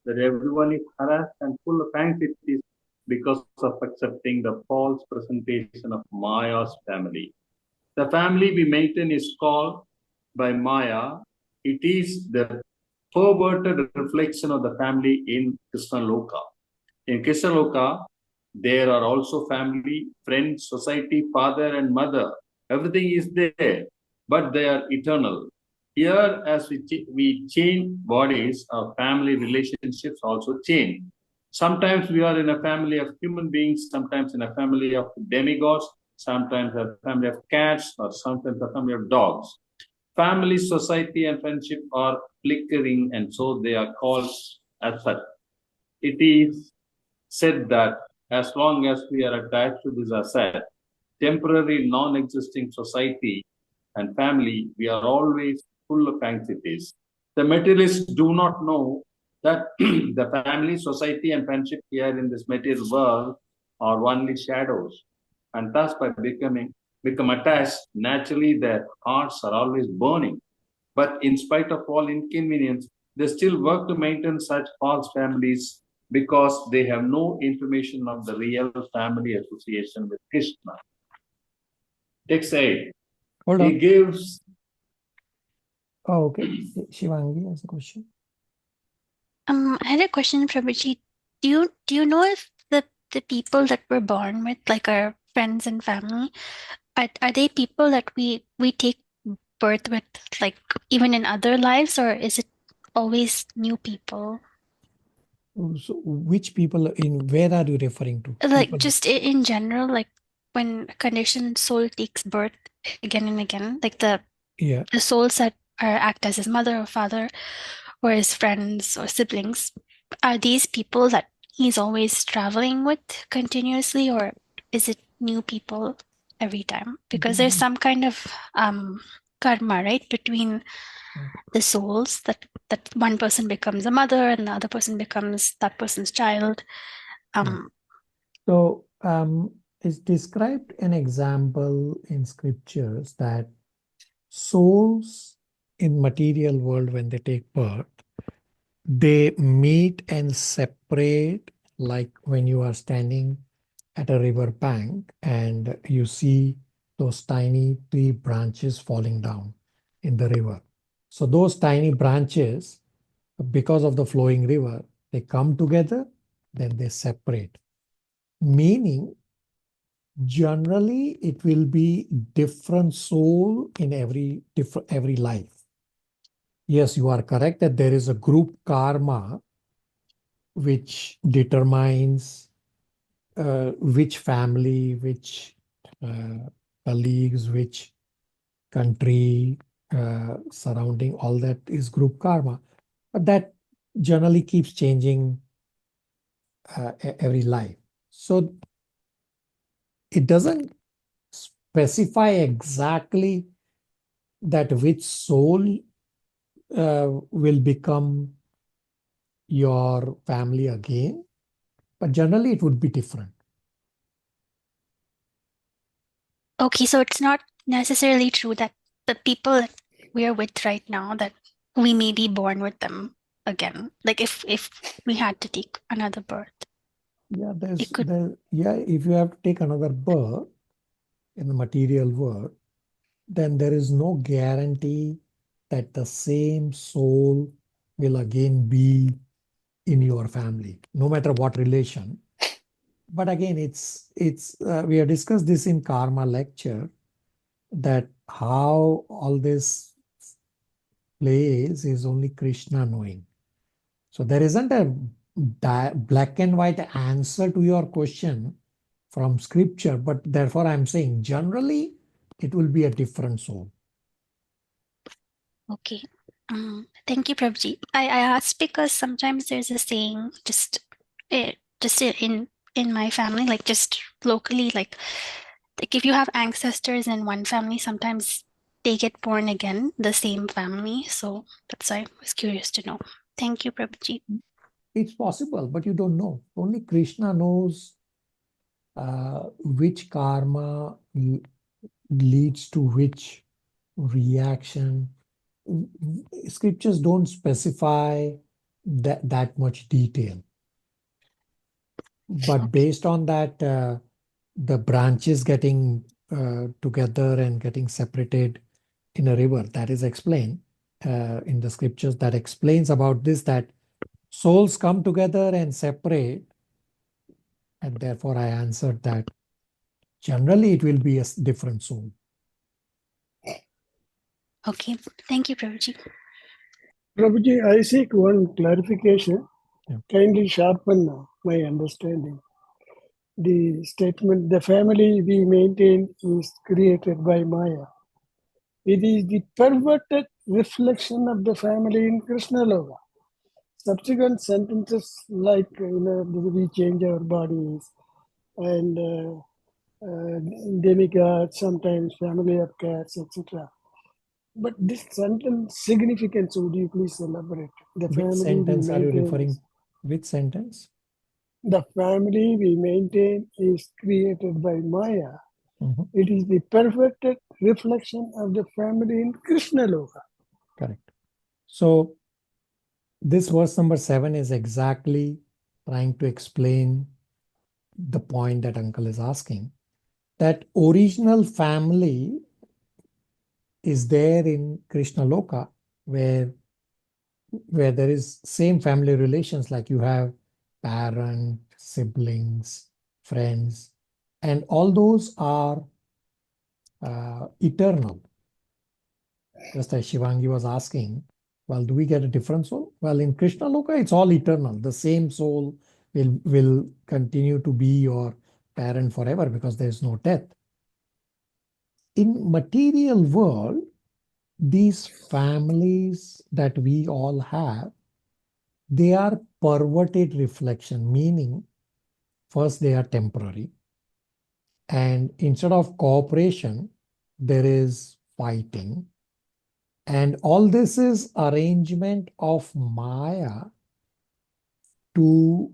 that everyone is harassed and full of anxieties because of accepting the false presentation of Maya's family. The family we maintain is called by Maya. It is the perverted reflection of the family in Krishna Loka. In Krishna Loka, there are also family, friends, society, father and mother. Everything is there, but they are eternal. Here, as we change bodies, our family relationships also change. Sometimes we are in a family of human beings, sometimes in a family of demigods, sometimes a family of cats, or sometimes a family of dogs. Family, society, and friendship are flickering, and so they are called as such. It is said that as long as we are attached to this asset, temporary non-existing society and family, we are always full of anxieties. The materialists do not know that the family, society, and friendship here in this material world are only shadows. And thus, by become attached, naturally their hearts are always burning. But in spite of all inconvenience, they still work to maintain such false families because they have no information of the real family association with Krishna. Text 8. Hold He on. gives. Oh, okay. Shivangi has a question. I had a question, Prabhuji. Do you know if the people that we're born with, like our friends and family, are they people that we take birth with, like even in other lives, or is it always new people? So which people where are you referring to? Like People- just in general, like when a conditioned soul takes birth again and again, like the souls that act as his mother or father or his friends or siblings, are these people that he's always traveling with continuously, or is it new people every time? Because there's some kind of karma, right, between the souls, that one person becomes a mother and the other person becomes that person's child. So it's described an example in scriptures that souls in material world, when they take birth, they meet and separate, like when you are standing at a river bank and you see those tiny tree branches falling down in the river. So those tiny branches, because of the flowing river, they come together, then they separate. Meaning, generally, it will be different soul in every life. Yes, you are correct that there is a group karma which determines which family, which colleagues, which country, surrounding, all that is group karma. But that generally keeps changing every life. So it doesn't specify exactly that which soul will become your family again, but generally it would be different. Okay, so it's not necessarily true that the people that we are with right now, that we may be born with them again. Like if we had to take another birth. Yeah, if you have to take another birth in the material world, then there is no guarantee that the same soul will again be in your family, no matter what relation. But again, we have discussed this in karma lecture, that how all this plays is only Krishna knowing. So there isn't a black and white answer to your question from scripture, but therefore I'm saying generally it will be a different soul. Okay. Thank you, Prabhuji. I asked because sometimes there's a saying just in my family, like just locally, like if you have ancestors in one family, sometimes they get born again, the same family. So that's why I was curious to know. Thank you, Prabhuji. It's possible, but you don't know. Only Krishna knows which karma leads to which reaction. Scriptures don't specify that much detail. But based on that, the branches getting together and getting separated in a river, that is explained in the scriptures, that explains about this, that souls come together and separate. And therefore I answered that generally it will be a different soul. Okay, thank you, Prabhuji. Prabhuji, I seek one clarification. Yeah. Kindly sharpen my understanding. The statement, the family we maintain is created by Maya. It is the perverted reflection of the family in Krishna Loka. Subsequent sentences like, we change our bodies and demigods, sometimes family of cats, etc. But this sentence significance, would you please elaborate? The Which family sentence we are you maintain, referring? Which sentence? the family we maintain is created by Maya. Mhm. It is the perfected reflection of the family in Krishna Loka. Correct. So this verse number 7 is exactly trying to explain the point that uncle is asking. That original family is there in Krishna Loka, where there is same family relations, like you have parent, siblings, friends, and all those are eternal. Just as Shivangi was asking, well, do we get a different soul? Well, in Krishna Loka, it's all eternal. The same soul will continue to be your parent forever because there's no death. In material world, these families that we all have, they are perverted reflection, meaning first they are temporary. And instead of cooperation, there is fighting. And all this is arrangement of Maya to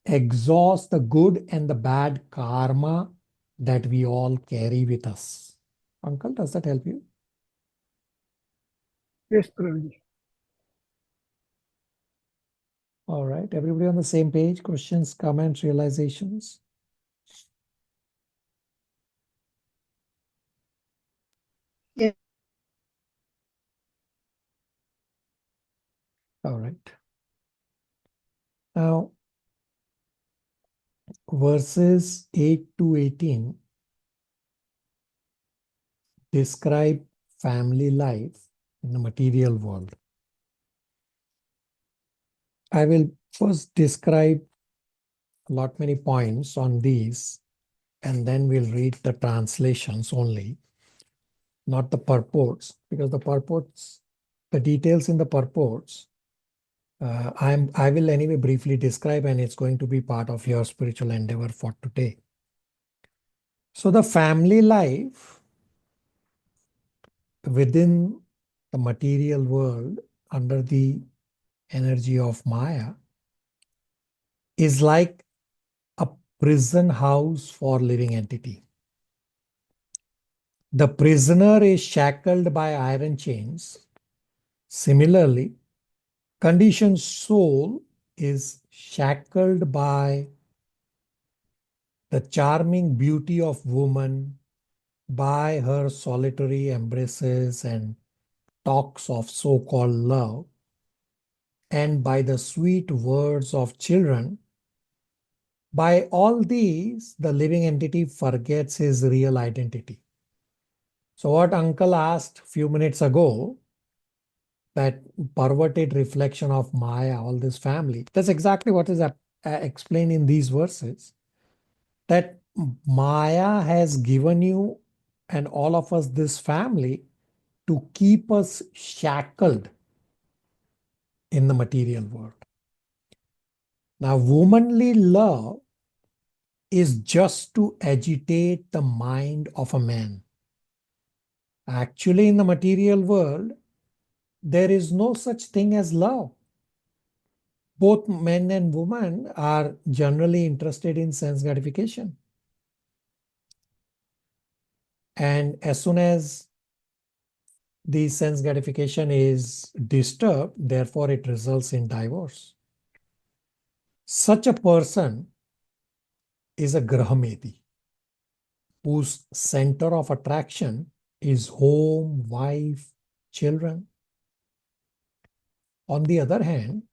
exhaust the good and the bad karma that we all carry with us. Uncle, does that help you? Yes, Prabhuji. All right, everybody on the same page? Questions, comments, realizations? Yeah. All right. Now, verses 8 to 18 describe family life in the material world. I will first describe many points on these, and then we'll read the translations only, not the purports, because the purports, the details in the purports, I will anyway briefly describe, and it's going to be part of your spiritual endeavor for today. So the family life within the material world under the energy of Maya is like a prison house for living entity. The prisoner is shackled by iron chains. Similarly, conditioned soul is shackled by the charming beauty of woman, by her solitary embraces and talks of so-called love, and by the sweet words of children. By all these, the living entity forgets his real identity. So what uncle asked a few minutes ago, that perverted reflection of Maya, all this family, that's exactly what is explained in these verses. That Maya has given you and all of us this family to keep us shackled in the material world. Now, womanly love is just to agitate the mind of a man. Actually, in the material world, there is no such thing as love. both men and women are generally interested in sense gratification. And as soon as the sense gratification is disturbed, therefore it results in divorce. Such a person is a grahameti, whose center of attraction is home, wife, children. On the other hand,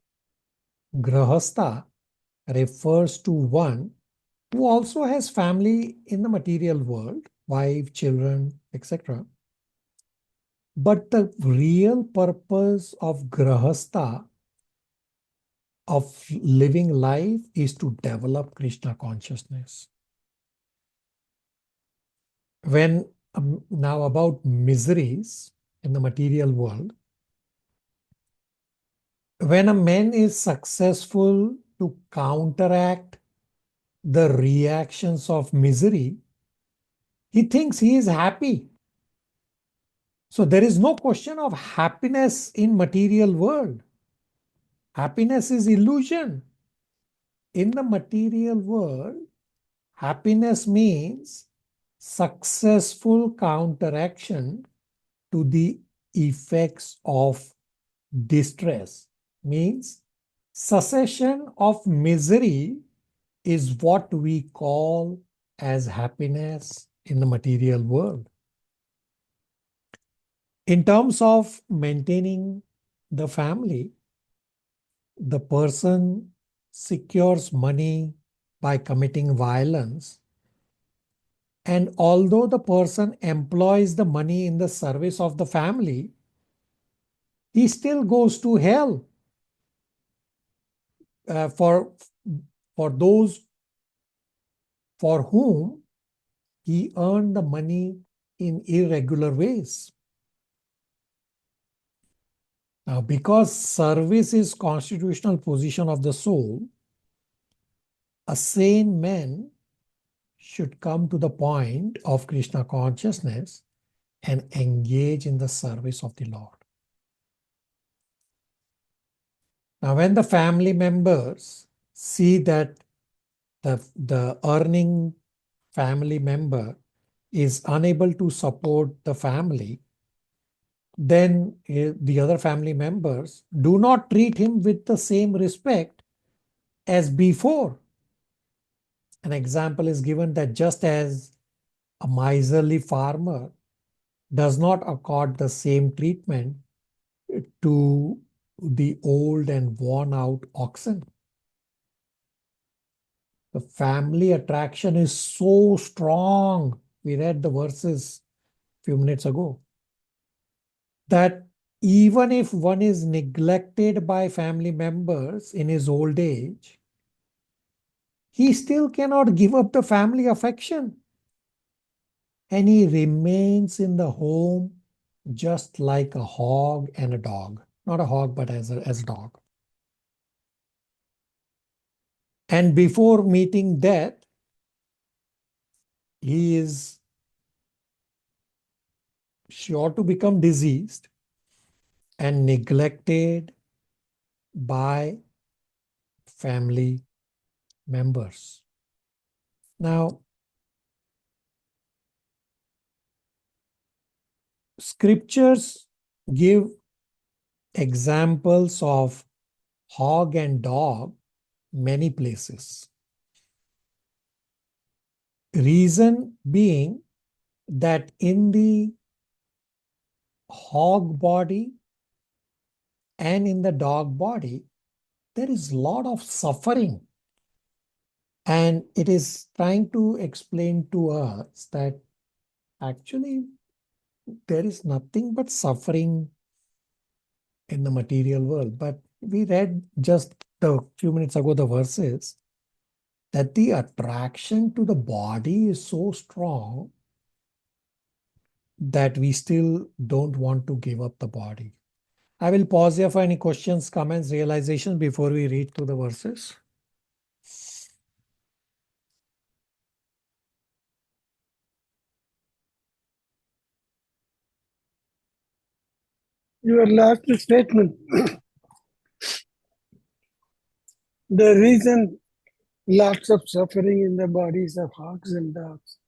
grahastha refers to one who also has family in the material world, wife, children, etc. But the real purpose of grahastha, of living life, is to develop Krishna consciousness. When now about miseries in the material world, when a man is successful to counteract the reactions of misery, he thinks he is happy. So there is no question of happiness in material world. Happiness is illusion. In the material world, happiness means successful counteraction to the effects of distress. Means cessation of misery is what we call as happiness in the material world. In terms of maintaining the family, the person secures money by committing violence. And although the person employs the money in the service of the family, he still goes to hell for those for whom he earned the money in irregular ways. Now, because service is constitutional position of the soul, a sane man should come to the point of Krishna consciousness and engage in the service of the Lord. Now, when the family members see that the earning family member is unable to support the family, then the other family members do not treat him with the same respect as before. An example is given that just as a miserly farmer does not accord the same treatment to the old and worn out oxen. The family attraction is so strong. We read the verses a few minutes ago. That even if one is neglected by family members in his old age, he still cannot give up the family affection. And he remains in the home just like a hog and a dog. Not a hog, but as a dog. And before meeting death, he is sure to become diseased and neglected by family members. Now, scriptures give examples of hog and dog many places. Reason being that in the hog body and in the dog body, there is a lot of suffering. And it is trying to explain to us that actually there is nothing but suffering in the material world. But we read just a few minutes ago the verses that the attraction to the body is so strong that we still don't want to give up the body. I will pause here for any questions, comments, realizations before we read through the verses. Your last statement The reason lots of suffering in the bodies of hogs and dogs,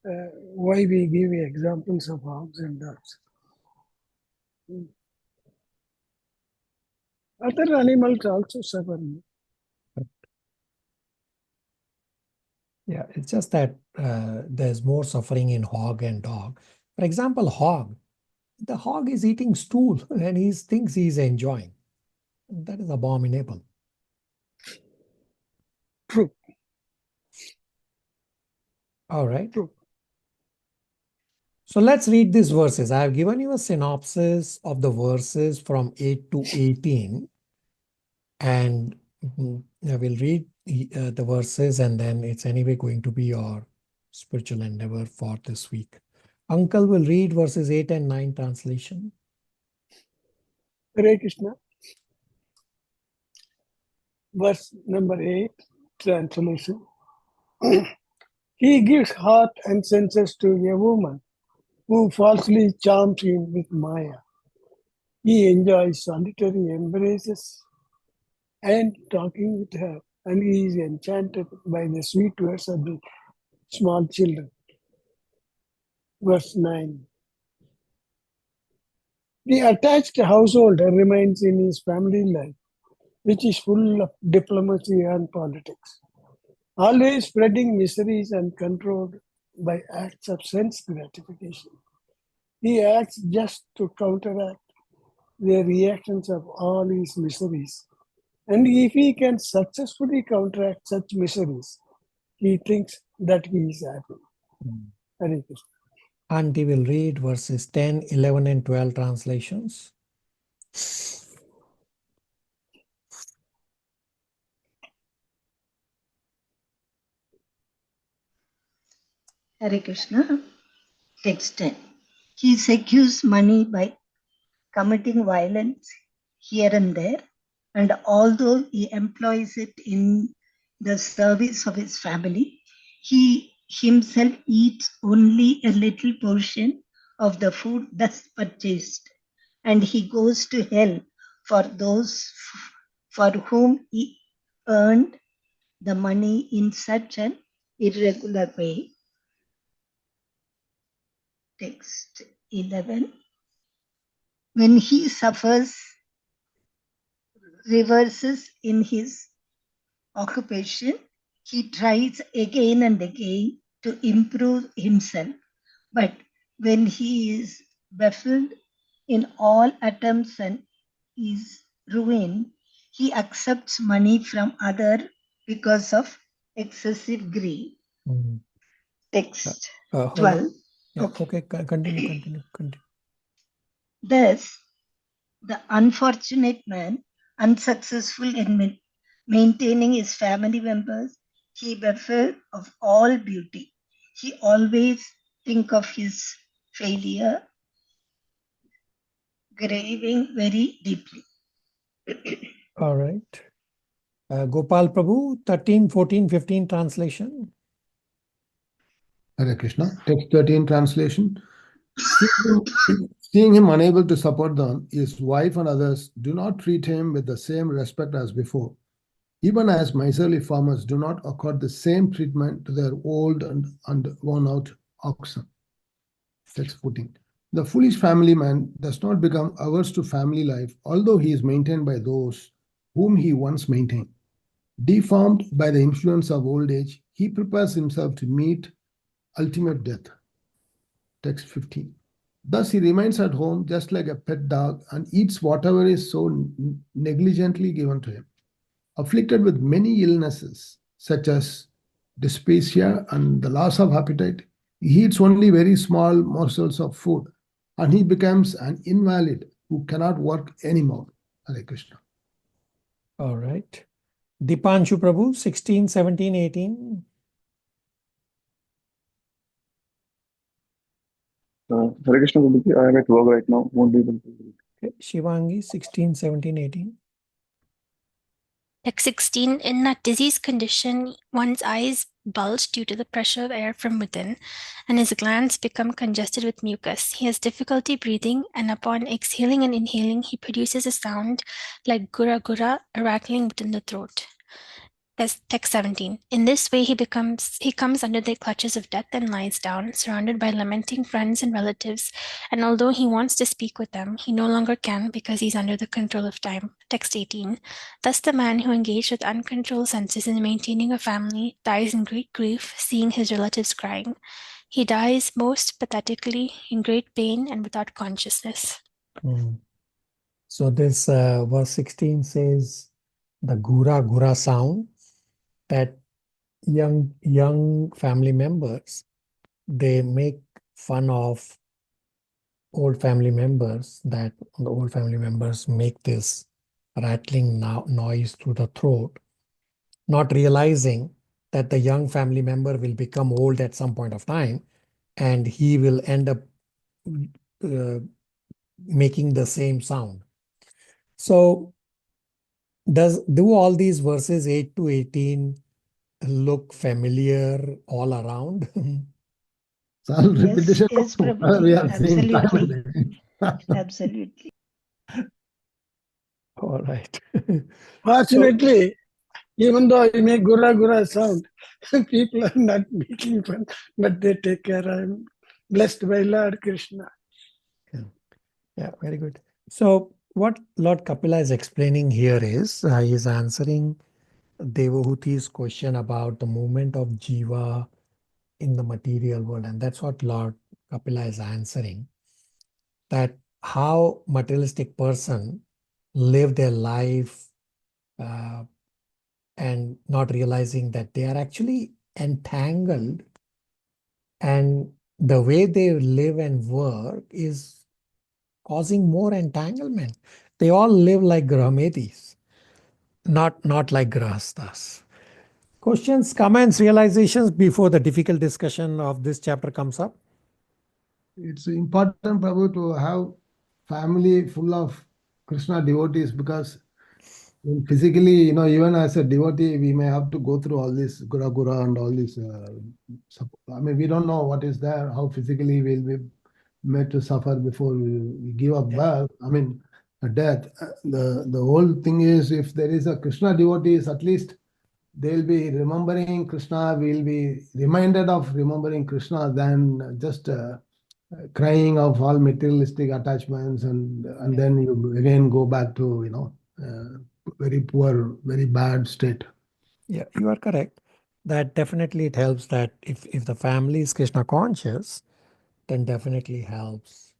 why we give examples of hogs and dogs. Other animals also suffer. Yeah, it's just that there's more suffering in hog and dog. For example, hog. The hog is eating stool and he thinks he's enjoying. That is abominable. True. All right. True. So let's read these verses. I have given you a synopsis of the verses from 8 to 18. And I will read the verses, and then it's anyway going to be your spiritual endeavor for this week. Uncle will read verses 8 and 9 translation. Hare Krishna. Verse number 8, translation. He gives heart and senses to a woman who falsely charms him with Maya. He enjoys solitary embraces and talking with her, and he is enchanted by the sweet words of the small children. Verse 9. The attached householder remains in his family life, which is full of diplomacy and politics, always spreading miseries and controlled by acts of sense gratification. He acts just to counteract the reactions of all his miseries. And if he can successfully counteract such miseries, he thinks that he is happy. Hare Krishna. Auntie will read verses 10, 11, and 12 translations. Hare Krishna. Text 10. He secures money by committing violence here and there, and although he employs it in the service of his family, he himself eats only a little portion of the food thus purchased, and he goes to hell for those for whom he earned the money in such an irregular way. Text 11. When he suffers reverses in his occupation, he tries again and again to improve himself. But when he is baffled in all attempts and is ruined, he accepts money from others because of excessive greed. Text 12. Yeah, okay, continue. Thus, the unfortunate man, unsuccessful in maintaining his family members, he bereft of all beauty. He always think of his failure, grieving very deeply. All right. Gopal Prabhu, 13, 14, 15 translation. Hare Krishna. Text 13 translation. Seeing him unable to support them, his wife and others do not treat him with the same respect as before, even as miserly farmers do not accord the same treatment to their old and worn-out oxen. Text 14. The foolish family man does not become averse to family life, although he is maintained by those whom he once maintained. Deformed by the influence of old age, he prepares himself to meet ultimate death. Text 15. Thus he remains at home just like a pet dog and eats whatever is so negligently given to him. Afflicted with many illnesses such as dyspepsia and the loss of appetite, he eats only very small morsels of food and he becomes an invalid who cannot work anymore. Hare Krishna. All right. Dipanshu Prabhu, 16, 17, 18. Hare Krishna, Prabhuji, I am at work right now. Won't be able to read. Okay. Shivangi, 16, 17, 18. Text 16. In that diseased condition, one's eyes bulge due to the pressure of air from within, and his glands become congested with mucus. He has difficulty breathing, and upon exhaling and inhaling, he produces a sound like gura gura, a rattling within the throat. Text 17. In this way, he comes under the clutches of death and lies down, surrounded by lamenting friends and relatives. And although he wants to speak with them, he no longer can because he's under the control of time. Text 18. Thus, the man who engaged with uncontrolled senses in maintaining a family dies in great grief, seeing his relatives crying. He dies most pathetically, in great pain, and without consciousness. So this verse 16 says the gura sound, that young family members, they make fun of old family members, that the old family members make this rattling noise through the throat, not realizing that the young family member will become old at some point of time and he will end up making the same sound. So do all these verses 8 to 18 look familiar all around? It's all Yes, repetition. yes, We Prabhuji, are seeing time and absolutely. again. Absolutely. All right. Fortunately, even though I make gura sound, people are not making fun, but they take care. I'm blessed by Lord Krishna. Yeah, very good. So what Lord Kapila is explaining here is, he is answering Devahuti's question about the movement of jiva in the material world. And that's what Lord Kapila is answering, that how materialistic person live their life and not realizing that they are actually entangled, and the way they live and work is causing more entanglement. They all live like Grahamedis, not like Grahastas. Questions, comments, realizations before the difficult discussion of this chapter comes up? It's important, Prabhu, to have family full of Krishna devotees, because physically, even as a devotee, we may have to go through all this gura and all this. I mean, we don't know what is there, how physically we'll be made to suffer before we give up birth. I mean, death. The whole thing is, if there is a Krishna devotees, at least they'll be remembering Krishna. We'll be reminded of remembering Krishna than just crying of all materialistic attachments, and then you again go back to very poor, very bad state. Yeah, you are correct. That definitely it helps, that if the family is Krishna conscious, then definitely helps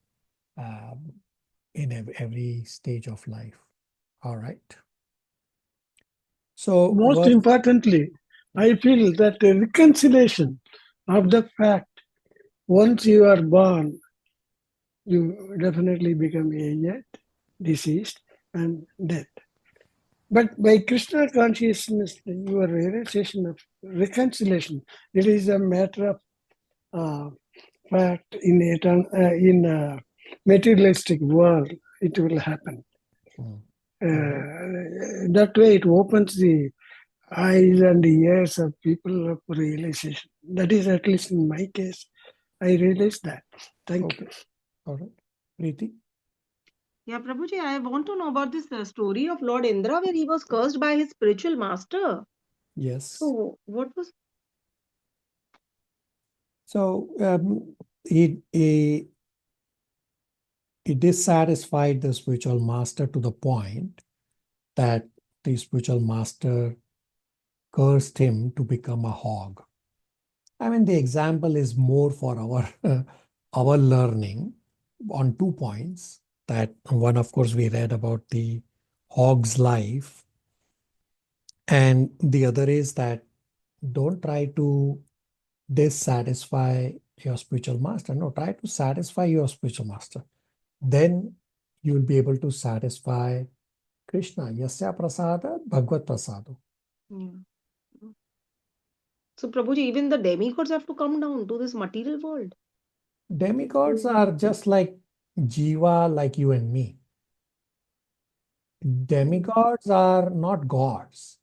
in every stage of life. All right. So Most importantly, I feel that the reconciliation of the fact, once you are born, you definitely become aged, deceased, and dead. But by Krishna consciousness, your realization of reconciliation, it is a matter of fact in a materialistic world, it will happen. That way it opens the eyes and the ears of people of realization. That is, at least in my case, I realized that. Thank you. All right. Preeti? Yeah, Prabhuji, I want to know about this story of Lord Indra where he was cursed by his spiritual master. Yes. So, what was... So he dissatisfied the spiritual master to the point that the spiritual master cursed him to become a hog. I mean, the example is more for our learning on 2 points. That one, of course, we read about the hog's life, and the other is that don't try to dissatisfy your spiritual master. No, try to satisfy your spiritual master. Then you will be able to satisfy Krishna. Yasya prasada bhagavad prasado. Yeah. So, Prabhuji, even the demigods have to come down to this material world. Demigods are just like jiva, like you and me. Demigods are not gods.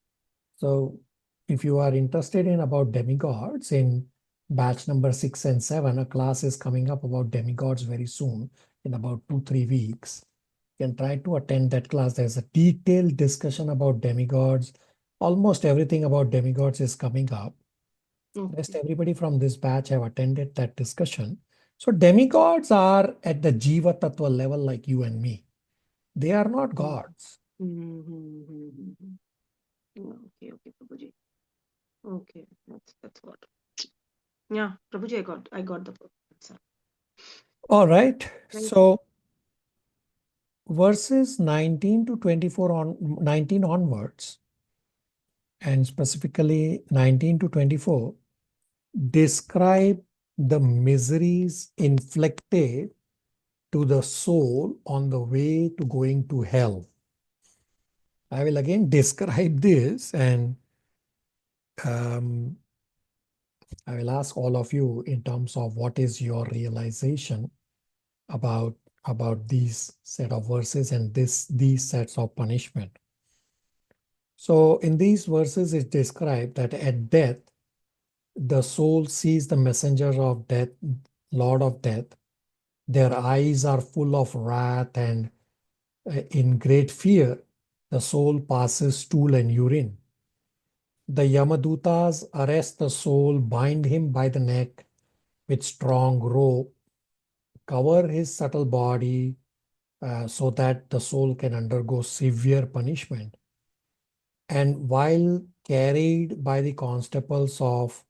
So if you are interested in about demigods, in batch number 6 and 7, a class is coming up about demigods very soon, in about 2-3 weeks. You can try to attend that class. There's a detailed discussion about demigods, almost everything about demigods is coming up. Okay. Rest everybody from this batch have attended that discussion. So demigods are at the Jiva Tattva level like you and me. They are not gods. Okay, Prabhuji. Okay, that's what. Yeah, Prabhuji, I got the book. That's all. All right. Thank So verses 19 to 19 onwards, and specifically 19 to 24, describe the miseries inflicted to the soul on the way to going to hell. I will again describe this, and I will ask all of you in terms of what is your realization about these set of verses and these sets of punishment. So in these verses, it described that at death, the soul sees the messenger of death, Lord of death. Their eyes are full of wrath, and in great fear, the soul passes stool and urine. The Yamadutas arrest the soul, bind him by the neck with strong rope, cover his subtle body so that the soul can undergo severe punishment. And while carried by the constables of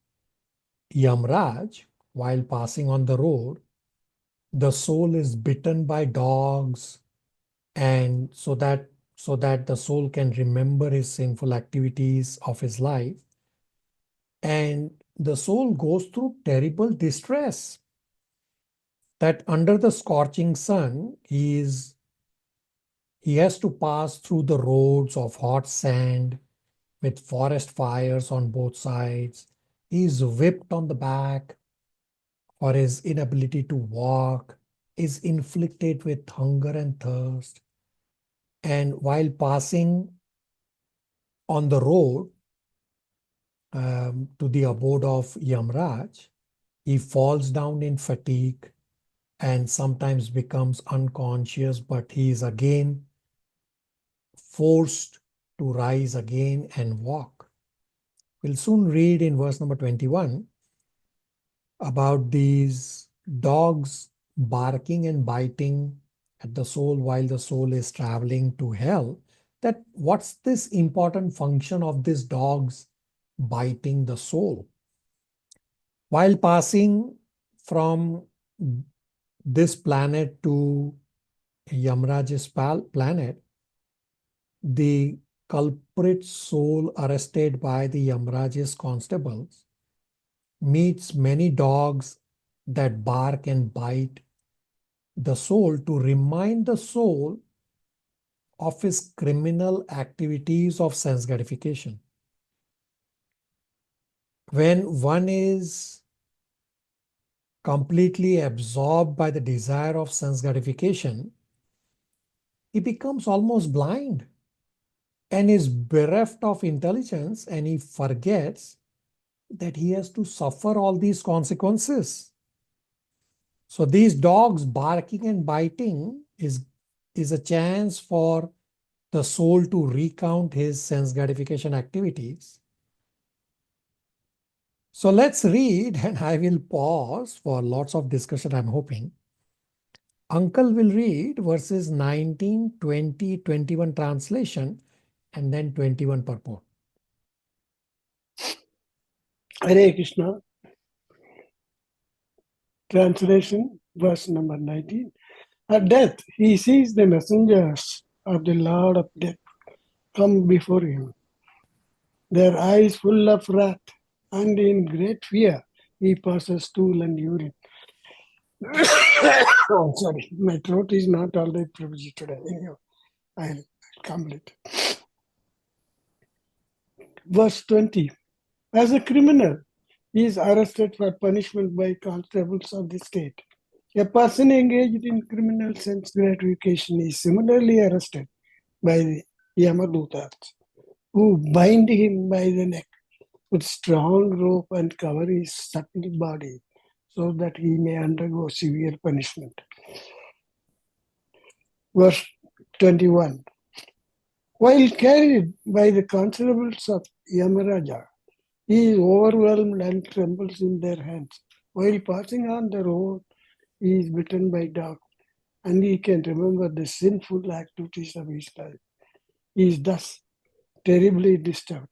Yamraj, while passing on the road, the soul is bitten by dogs, and so that the soul can remember his sinful activities of his life, and the soul goes through terrible distress, that under the scorching sun he has to pass through the roads of hot sand with forest fires on both sides. He is whipped on the back for his inability to walk, is inflicted with hunger and thirst. And while passing on the road to the abode of Yamraj, he falls down in fatigue and sometimes becomes unconscious, but he is again forced to rise again and walk. We'll soon read in verse number 21 about these dogs barking and biting at the soul while the soul is traveling to hell. That what's this important function of these dogs biting the soul? While passing from this planet to Yamraj's planet, the culprit soul arrested by the Yamraj's constables meets many dogs that bark and bite the soul to remind the soul of his criminal activities of sense gratification. When one is completely absorbed by the desire of sense gratification, he becomes almost blind and is bereft of intelligence, and he forgets that he has to suffer all these consequences. So these dogs barking and biting is a chance for the soul to recount his sense gratification activities. So let's read, and I will pause for lots of discussion, I'm hoping. Uncle will read verses 19, 20, 21 translation, and then 21 purport. Hare Krishna. Translation, verse number 19. At death, he sees the messengers of the Lord of death come before him, their eyes full of wrath, and in great fear he passes stool and urine. Oh, sorry, my throat is not all right, Prabhuji, today. Anyhow, I'll complete. Verse 20. As a criminal, he is arrested for punishment by constables of the state. A person engaged in criminal sense gratification is similarly arrested by the Yamadutas, who bind him by the neck with strong rope and cover his subtle body so that he may undergo severe punishment. Verse 21. While carried by the constables of Yamaraja. He is overwhelmed and trembles in their hands. While passing on the road, he is bitten by dog, and he can remember the sinful activities of his life. He is thus terribly distressed.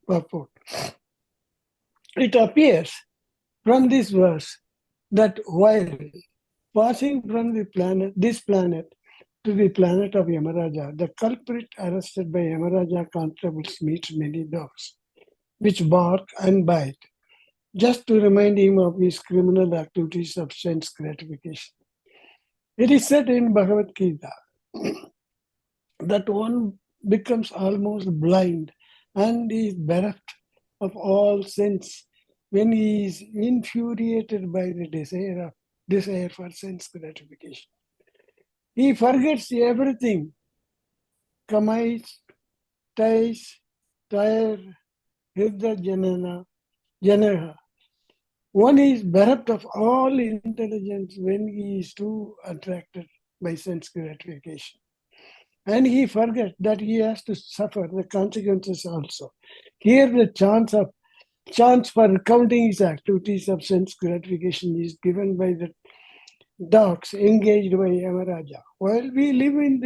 Purport. It appears from this verse that while passing from this planet to the planet of Yamaraja, the culprit arrested by Yamaraja constables meets many dogs, which bark and bite, just to remind him of his criminal activities of sense gratification. It is said in Bhagavad Gita that one becomes almost blind and is bereft of all sense when he is infuriated by the desire for sense gratification. He forgets everything. Kamais, Tais, Tair, Hridha Janaha. One is bereft of all intelligence when he is too attracted by sense gratification. And he forgets that he has to suffer the consequences also. Here the chance for recounting his activities of sense gratification is given by the dogs engaged by Yamaraja. While we live in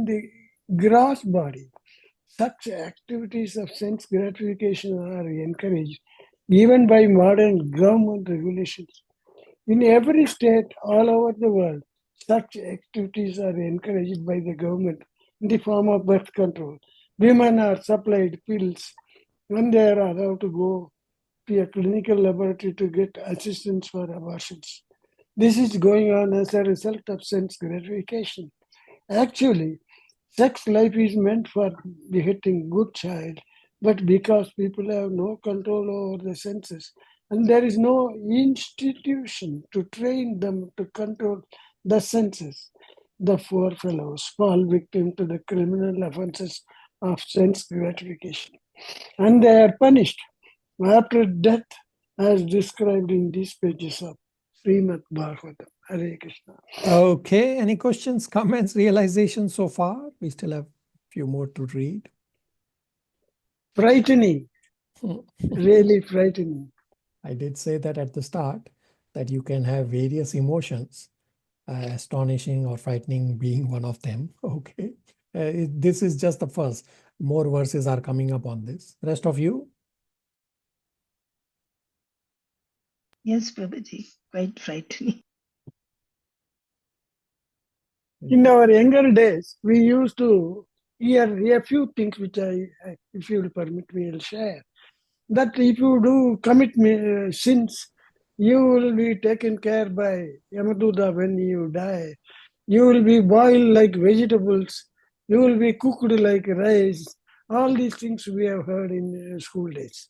the gross body, such activities of sense gratification are encouraged even by modern government regulations. In every state all over the world, such activities are encouraged by the government in the form of birth control. Women are supplied pills when they are allowed to go to a clinical laboratory to get assistance for abortions. This is going on as a result of sense gratification. Actually, sex life is meant for begetting good child, but because people have no control over the senses, and there is no institution to train them to control the senses, the poor fellows fall victim to the criminal offenses of sense gratification. And they are punished after death as described in these pages of Srimad Bhagavatam. Hare Krishna. Okay, any questions, comments, realizations so far? We still have a few more to read. Frightening, really frightening. I did say that at the start, that you can have various emotions, astonishing or frightening being one of them. Okay, this is just the first. More verses are coming up on this. Rest of you? Yes, Prabhuji, quite frightening. In our younger days, we used to hear a few things which if you will permit me, I'll share. That if you do commit sins, you will be taken care by Yamaduda when you die. You will be boiled like vegetables. You will be cooked like rice. All these things we have heard in school days.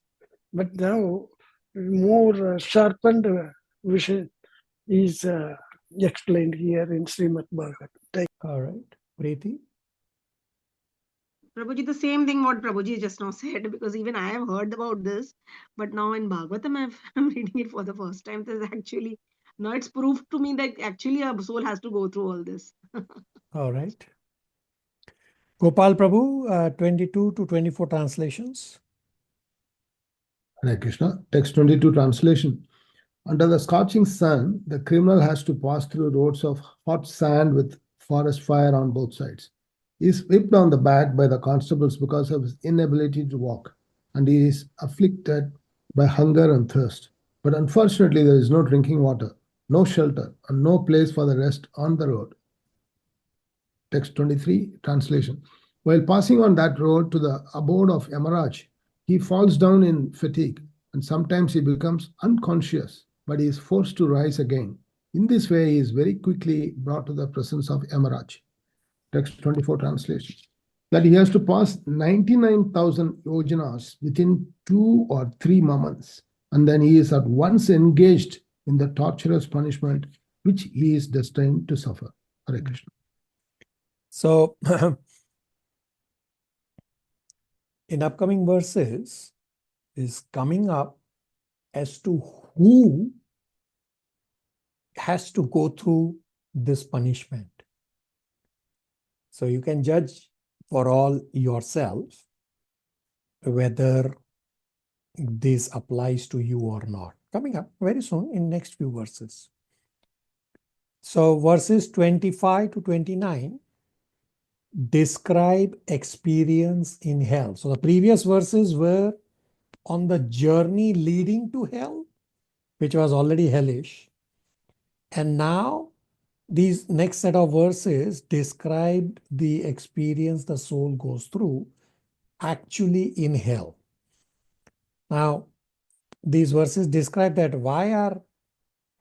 But now, more sharpened vision is explained here in Srimad Bhagavatam. All right. Preeti? Prabhuji, the same thing what Prabhuji just now said, because even I have heard about this, but now in Bhagavatam, I'm reading it for the first time. There's actually, now it's proved to me that actually a soul has to go through all this. All right. Gopal Prabhu, 22 to 24 translations. Hare Krishna. Text 22 translation. Under the scorching sun, the criminal has to pass through roads of hot sand with forest fire on both sides. He is whipped on the back by the constables because of his inability to walk, and he is afflicted by hunger and thirst. But unfortunately, there is no drinking water, no shelter, and no place for the rest on the road. Text 23, translation. While passing on that road to the abode of Yamaraj, he falls down in fatigue, and sometimes he becomes unconscious, but he is forced to rise again. In this way, he is very quickly brought to the presence of Yamaraj. Text 24, translation. That he has to pass 99,000 yojanas within 2 or 3 moments, and then he is at once engaged in the torturous punishment which he is destined to suffer. Hare Krishna. So, in upcoming verses is coming up as to who has to go through this punishment. So you can judge for all yourself whether this applies to you or not. Coming up very soon in next few verses. So verses 25 to 29 describe experience in hell. So the previous verses were on the journey leading to hell, which was already hellish. And now these next set of verses describe the experience the soul goes through actually in hell. Now, these verses describe that why are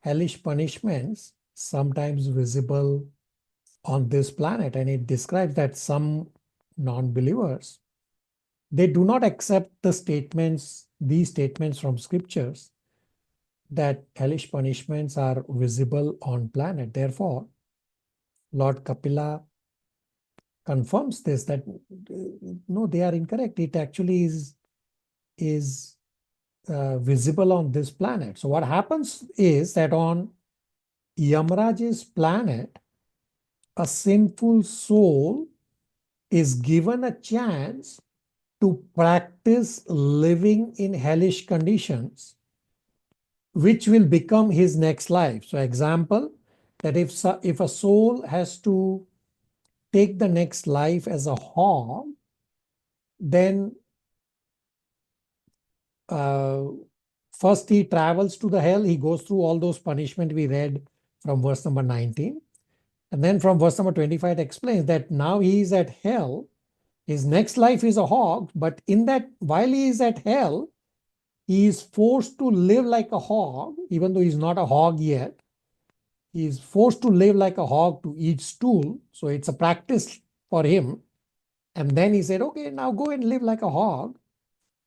hellish punishments sometimes visible on this planet, and it describes that some non-believers, they do not accept these statements from scriptures that hellish punishments are visible on planet. Therefore, Lord Kapila confirms this, that no, they are incorrect. It actually is visible on this planet. So what happens is that on Yamraj's planet, a sinful soul is given a chance to practice living in hellish conditions, which will become his next life. So example, that if a soul has to take the next life as a hog, then first he travels to the hell, he goes through all those punishment we read from verse number 19. And then from verse number 25, it explains that now he is at hell. His next life is a hog, but in that, while he is at hell, he is forced to live like a hog, even though he's not a hog yet. He is forced to live like a hog, to eat stool. So it's a practice for him. And then he said, okay, now go and live like a hog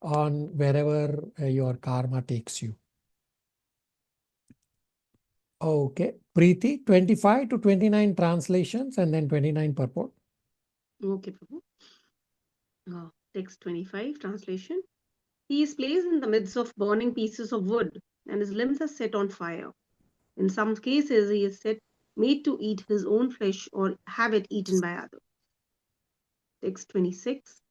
on wherever your karma takes you. Okay, Preeti, 25 to 29 translations and then 29 purport. Okay, Prabhu. Text 25, translation. He is placed in the midst of burning pieces of wood, and his limbs are set on fire. In some cases, he is made to eat his own flesh or have it eaten by others. Text 26.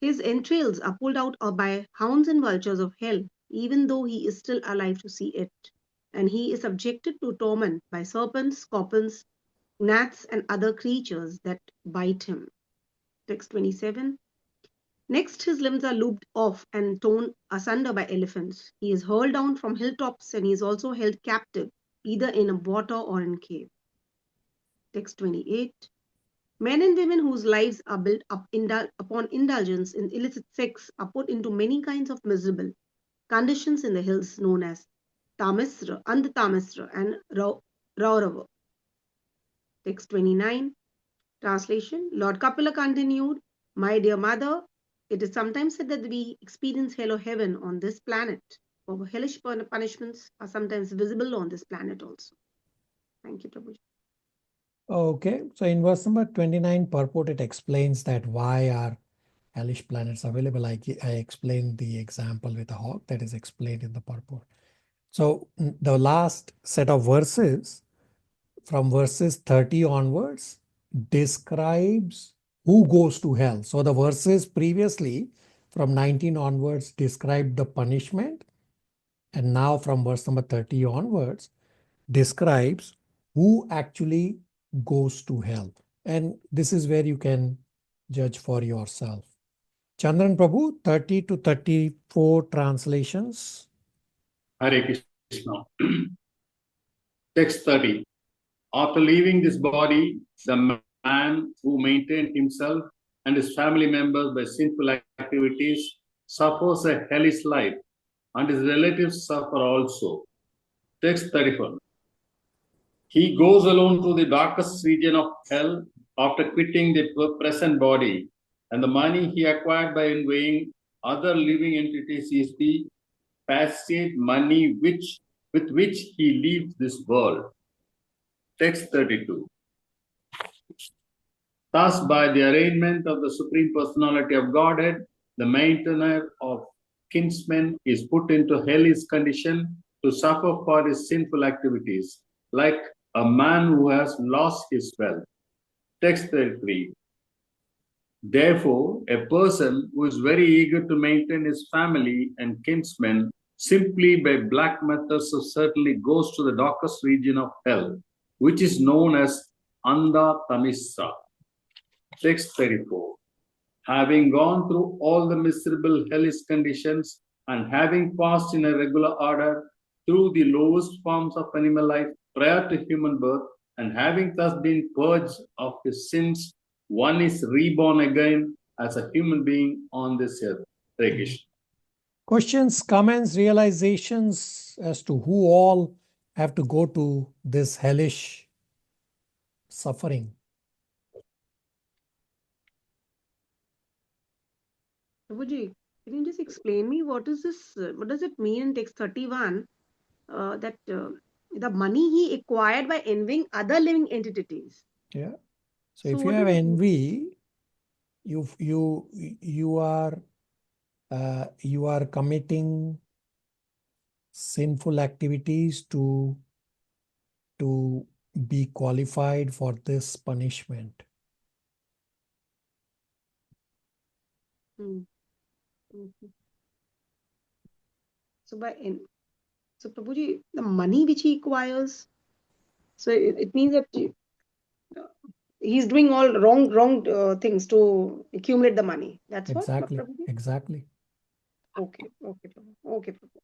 His entrails are pulled out by hounds and vultures of hell, even though he is still alive to see it. And he is subjected to torment by serpents, scorpions, gnats, and other creatures that bite him. Text 27. Next, his limbs are looped off and torn asunder by elephants. He is hurled down from hilltops, and he is also held captive, either in a water or in a cave. Text 28. Men and women whose lives are built up upon indulgence in illicit sex are put into many kinds of miserable conditions in the hills known as Tamisra, Andhatamisra, and Raurava. Text 29. Translation. Lord Kapila continued, my dear mother, it is sometimes said that we experience hell or heaven on this planet. For hellish punishments are sometimes visible on this planet also. Thank you, Prabhuji. Okay, so in verse number 29 purport, it explains that why are hellish planets available. I explained the example with a hawk that is explained in the purport. So the last set of verses, from verses 30 onwards, describes who goes to hell. So the verses previously from 19 onwards described the punishment, and now from verse number 30 onwards describes who actually goes to hell. And this is where you can judge for yourself. Chandran Prabhu, 30 to 34 translations. Hare Krishna. Text 30. After leaving this body, the man who maintained himself and his family members by sinful activities suffers a hellish life, and his relatives suffer also. Text 31. He goes alone to the darkest region of hell after quitting the present body, and the money he acquired by envying other living entities is the passive money with which he leaves this world. Text 32. Thus, by the arrangement of the Supreme Personality of Godhead, the maintainer of kinsmen is put into hellish condition to suffer for his sinful activities, like a man who has lost his wealth. Text 33. Therefore, a person who is very eager to maintain his family and kinsmen simply by black methods certainly goes to the darkest region of hell, which is known as Anda Tamissa. Text 34. Having gone through all the miserable hellish conditions and having passed in a regular order through the lowest forms of animal life prior to human birth, and having thus been purged of his sins, one is reborn again as a human being on this earth. Hare Krishna. Questions, comments, realizations as to who all have to go to this hellish suffering. Prabhuji, can you just explain me what is this? What does it mean in text 31 that the money he acquired by envying other living entities? Yeah. So So if you what have does it mean? envy, you are committing sinful activities to be qualified for this punishment. Hmm. Okay. So so Prabhuji, the money which he acquires, so it means that he's doing all wrong things to accumulate the money. That's what, Exactly. Prabhuji? Exactly. Okay, okay, Prabhu. Okay, Prabhu.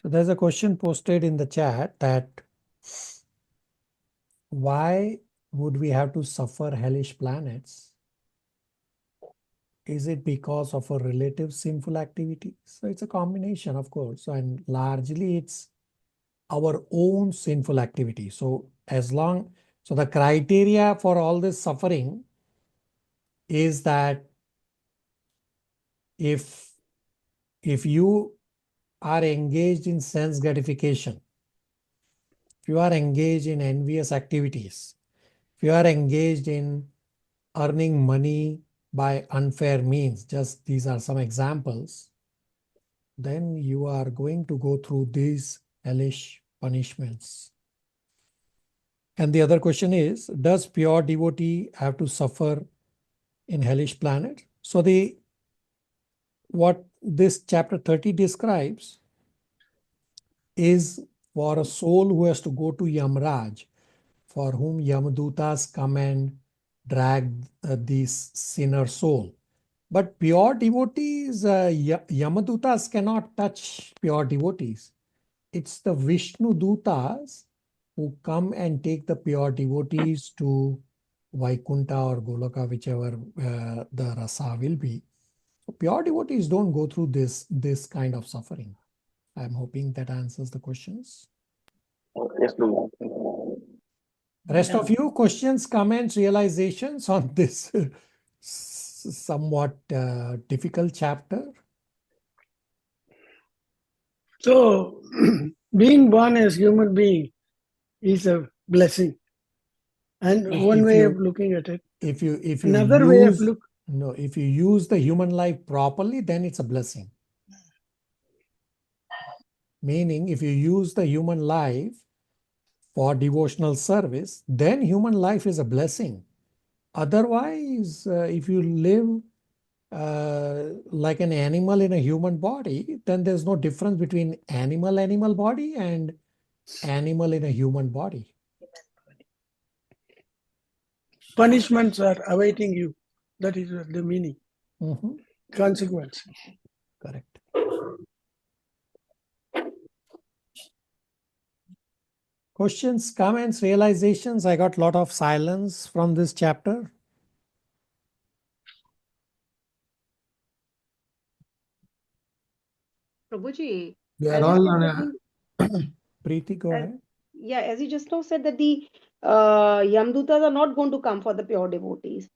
So there's a question posted in the chat that why would we have to suffer hellish planets? Is it because of a relative sinful activity? So it's a combination, of course, and largely it's our own sinful activity. So so the criteria for all this suffering is that if you are engaged in sense gratification, if you are engaged in envious activities, if you are engaged in earning money by unfair means, just these are some examples, then you are going to go through these hellish punishments. And the other question is, does pure devotee have to suffer in hellish planet? So what this chapter 30 describes is for a soul who has to go to Yamraj, for whom Yamadutas come and drag this sinner soul. But pure devotees, Yamadutas cannot touch pure devotees. It's the Vishnu Dutas who come and take the pure devotees to Vaikuntha or Goloka, whichever the rasa will be. So pure devotees don't go through this kind of suffering. I'm hoping that answers the questions. Yes, Lord. Rest of you, questions, comments, realizations on this somewhat difficult chapter? So, being born as human being is a blessing. And one way of looking at it. If you Another way of if you use the human life properly, then it's a blessing. Meaning, if you use the human life for devotional service, then human life is a blessing. Otherwise, if you live like an animal in a human body, then there's no difference between animal body and animal in a human body. punishments are awaiting you. That is the meaning. Consequence. Correct. Questions, comments, realizations? I got a lot of silence from this chapter. Prabhuji, We as are you all said on that a Preeti, go ahead. yeah, as you just now said that the Yamdutas are not going to come for the pure devotees.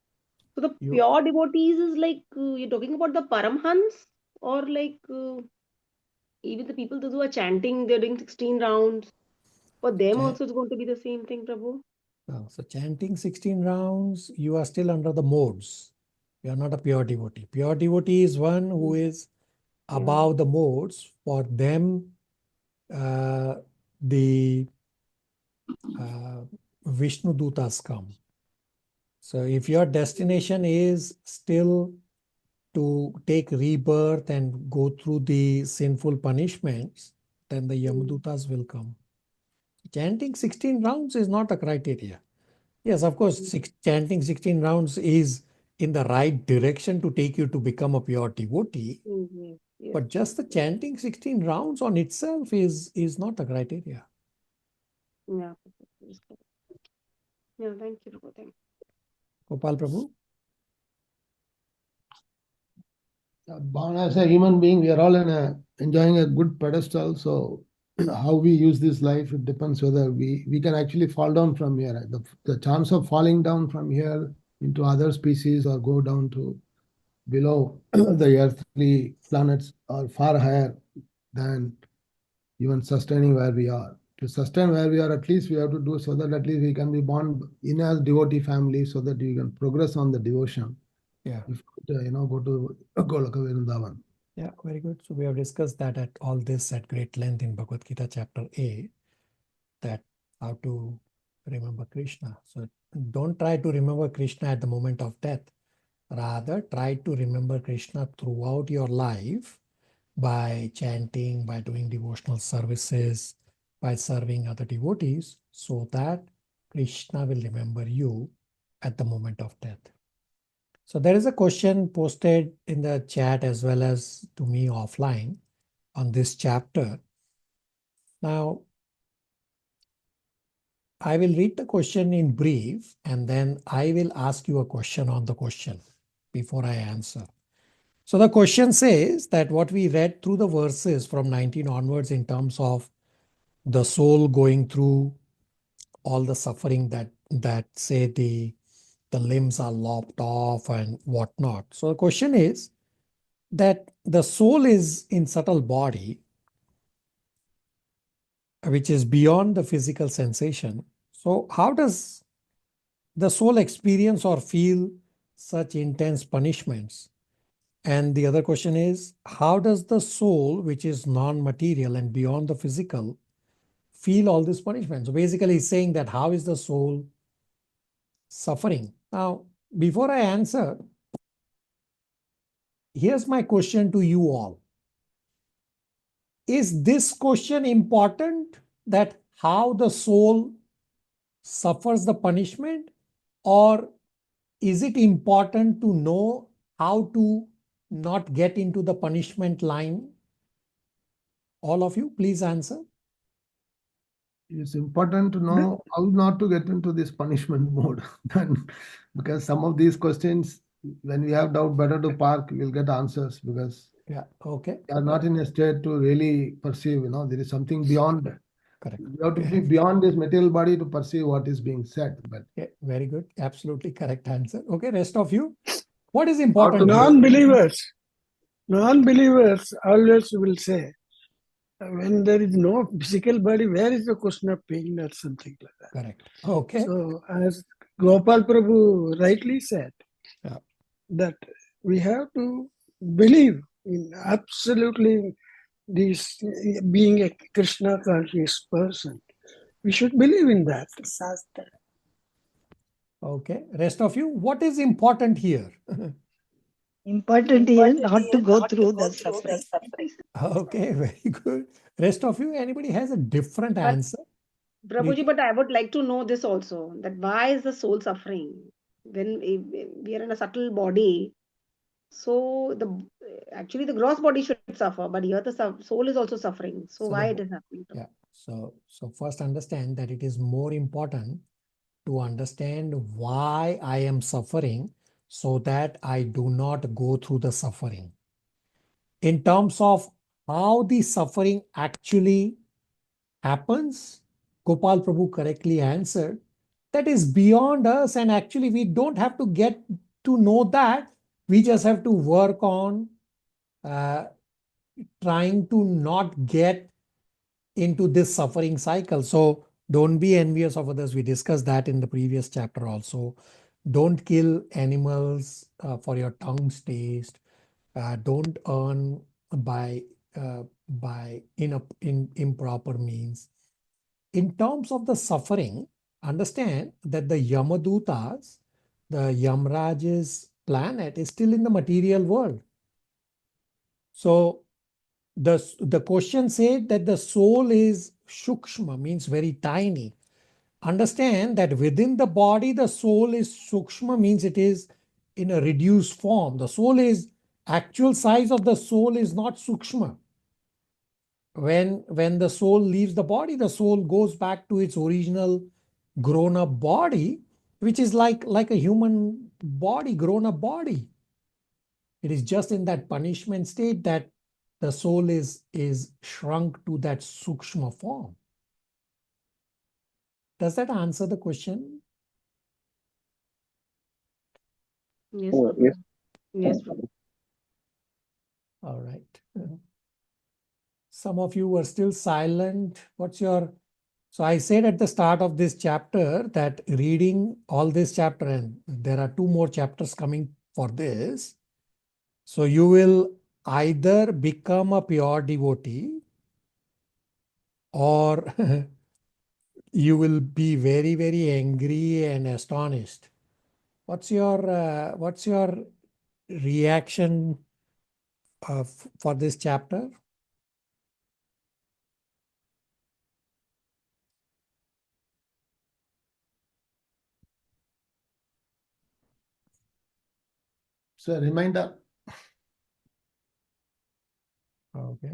So the pure devotees is like you're talking about the Paramhans or like even the people who are chanting, they're doing 16 rounds. For them also it's going to be the same thing, Prabhu. So chanting 16 rounds, you are still under the modes. You are not a pure devotee. Pure devotee is one who is above the modes. For them, the Vishnu Dutas come. So if your destination is still to take rebirth and go through the sinful punishments, then the Yamadutas will come. Chanting 16 rounds is not a criteria. Yes, of course, chanting 16 rounds is in the right direction to take you to become a pure devotee. Yes. But just the chanting 16 rounds on itself is not a criteria. Yeah. Yeah, thank you, Prabhu. Thank you. Gopal Prabhu? Born as a human being, we are all enjoying a good pedestal. So how we use this life, it depends whether we can actually fall down from here. The chance of falling down from here into other species or go down to below the earthly planets are far higher than even sustaining where we are. To sustain where we are, at least we have to do so that at least we can be born in a devotee family so that we can progress on the devotion. Yeah. If go to Golaka Vrindavan. Yeah, very good. So we have discussed that at all this at great length in Bhagavad Gita chapter 8, that how to remember Krishna. So don't try to remember Krishna at the moment of death. Rather, try to remember Krishna throughout your life by chanting, by doing devotional services, by serving other devotees, so that Krishna will remember you at the moment of death. So there is a question posted in the chat as well as to me offline on this chapter. Now, I will read the question in brief and then I will ask you a question on the question before I answer. So the question says that what we read through the verses from 19 onwards in terms of the soul going through all the suffering that say the limbs are lopped off and whatnot. So the question is that the soul is in subtle body, which is beyond the physical sensation. So how does the soul experience or feel such intense punishments? And the other question is, how does the soul, which is non-material and beyond the physical, feel all this punishment? So basically he's saying that how is the soul suffering? Now, before I answer, here's my question to you all. Is this question important, that how the soul suffers the punishment, or is it important to know how to not get into the punishment line? All of you, please answer. It's important to know how not to get into this punishment mode. Because some of these questions, when we have doubt, better to park, we'll get answers, because Yeah, okay. we are not in a state to really perceive, there is something beyond. Correct. You have to be beyond this material body to perceive what is being said. But Okay, very good. Absolutely correct answer. Okay, rest of you, what is important? Non-believers always will say, when there is no physical body, where is the question of pain or something like that? Correct. Okay. So as Gopal Prabhu rightly said, Yeah. that we have to believe in absolutely this being a Krishna conscious person. We should believe in that. Okay, rest of you, what is important here? Important is not to go through the suffering. Okay, very good. Rest of you, anybody has a different answer? Prabhuji, but I would like to know this also, that why is the soul suffering when we are in a subtle body? So actually the gross body should suffer, but here the soul is also suffering. So why it is happening? Yeah. So first understand that it is more important to understand why I am suffering so that I do not go through the suffering. In terms of how the suffering actually happens, Gopal Prabhu correctly answered, that is beyond us, and actually we don't have to get to know that. We just have to work on trying to not get into this suffering cycle. So don't be envious of others. We discussed that in the previous chapter also. Don't kill animals for your tongue's taste. Don't earn by improper means. In terms of the suffering, understand that the Yamadutas, the Yamraj's planet, is still in the material world. So the question said that the soul is Shukshma, means very tiny. Understand that within the body, the soul is Sukshma, means it is in a reduced form. The soul is, actual size of the soul is not Sukshma. When the soul leaves the body, the soul goes back to its original grown-up body, which is like a human body, grown-up body. It is just in that punishment state that the soul is shrunk to that Sukshma form. Does that answer the question? Yes. Yes. Yes. All right. Some of you were still silent. What's your... So I said at the start of this chapter that reading all this chapter, and there are 2 more chapters coming for this. So you will either become a pure devotee or you will be very, very angry and astonished. What's your reaction for this chapter? So a reminder. Okay.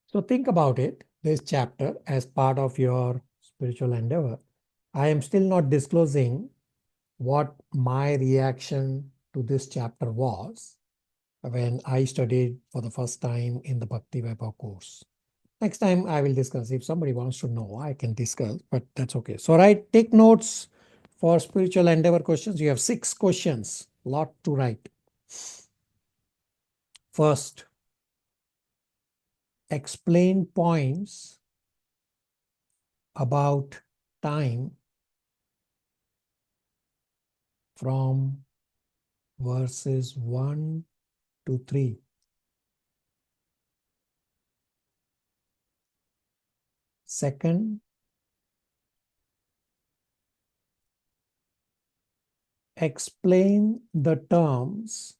So think about it, this chapter as part of your spiritual endeavor. I am still not disclosing what my reaction to this chapter was when I studied for the first time in the Bhakti Vaibhav course. Next time I will discuss. If somebody wants to know, I can discuss, but that's okay. So take notes for spiritual endeavor questions. You have 6 questions, lot to write. First, explain points about time from verses 1 to 3. Second, explain the terms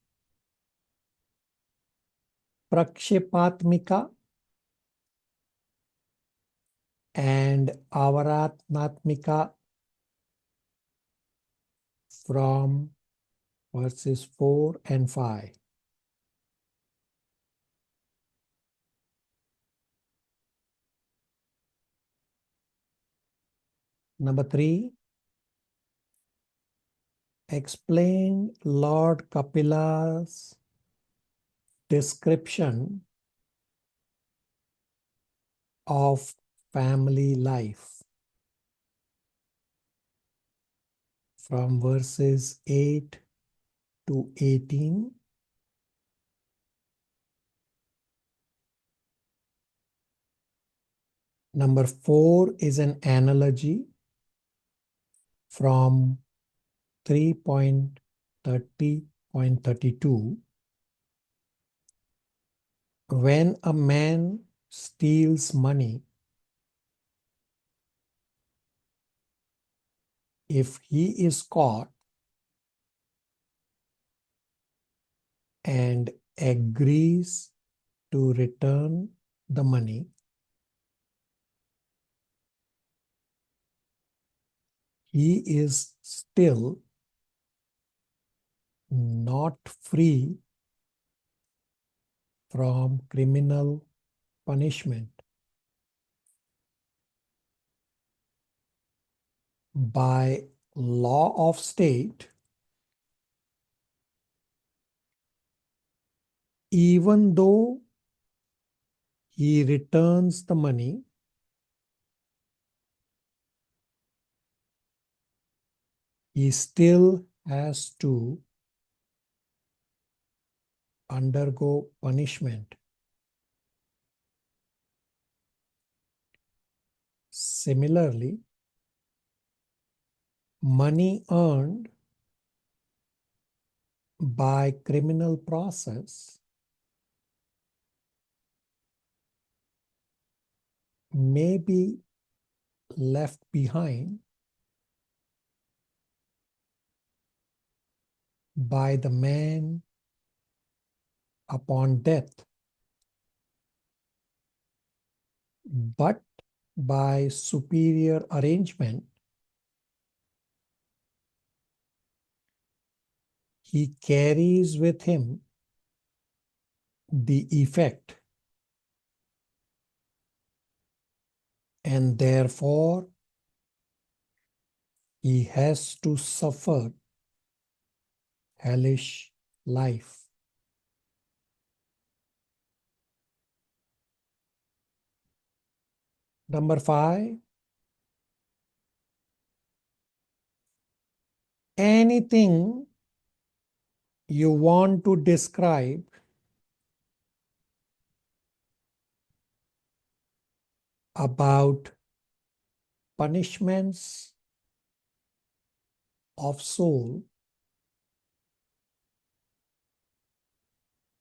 prakshepatmika and avaratmatmika from verses 4 and 5. Number 3, explain Lord Kapila's description of family life from verses 8 to 18. Number 4 is an analogy from 3.30.32. When a man steals money, if he is caught and agrees to return the money, he is still not free from criminal punishment. By law of state, even though he returns the money, he still has to undergo punishment. Similarly, money earned by criminal process may be left behind by the man upon death, but by superior arrangement, he carries with him the effect, and therefore he has to suffer hellish life. Number 5, anything you want to describe about punishments of soul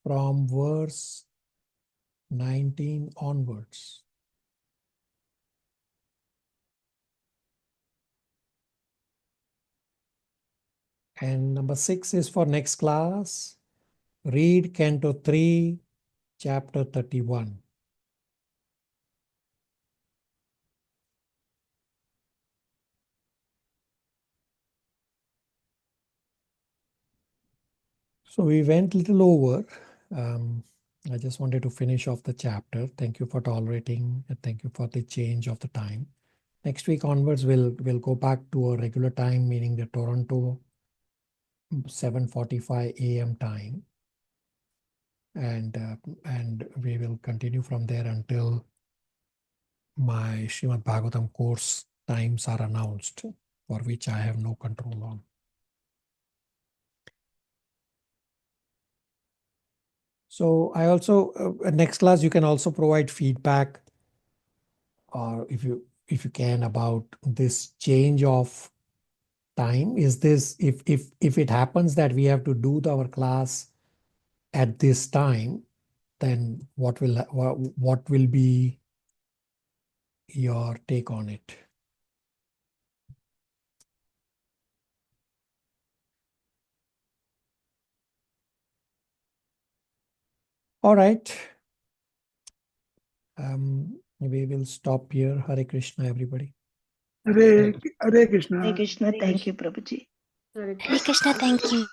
from verse 19 onwards. And number 6 is for next class. Read Canto 3, Chapter 31. So we went a little over. I just wanted to finish off the chapter. Thank you for tolerating, and thank you for the change of the time. Next week onwards, we'll go back to a regular time, meaning the Toronto 7:45 a.m. time, and we will continue from there until my Srimad Bhagavatam course times are announced, for which I have no control on. So I also next class you can also provide feedback, or if you can, about this change of time. Is this, if it happens that we have to do our class at this time, then what will be your take on it? All right. We will stop here. Hare Krishna, everybody. Hare Krishna. Hare Krishna. Thank you, Prabhuji. Hare Hare Krishna, thank you.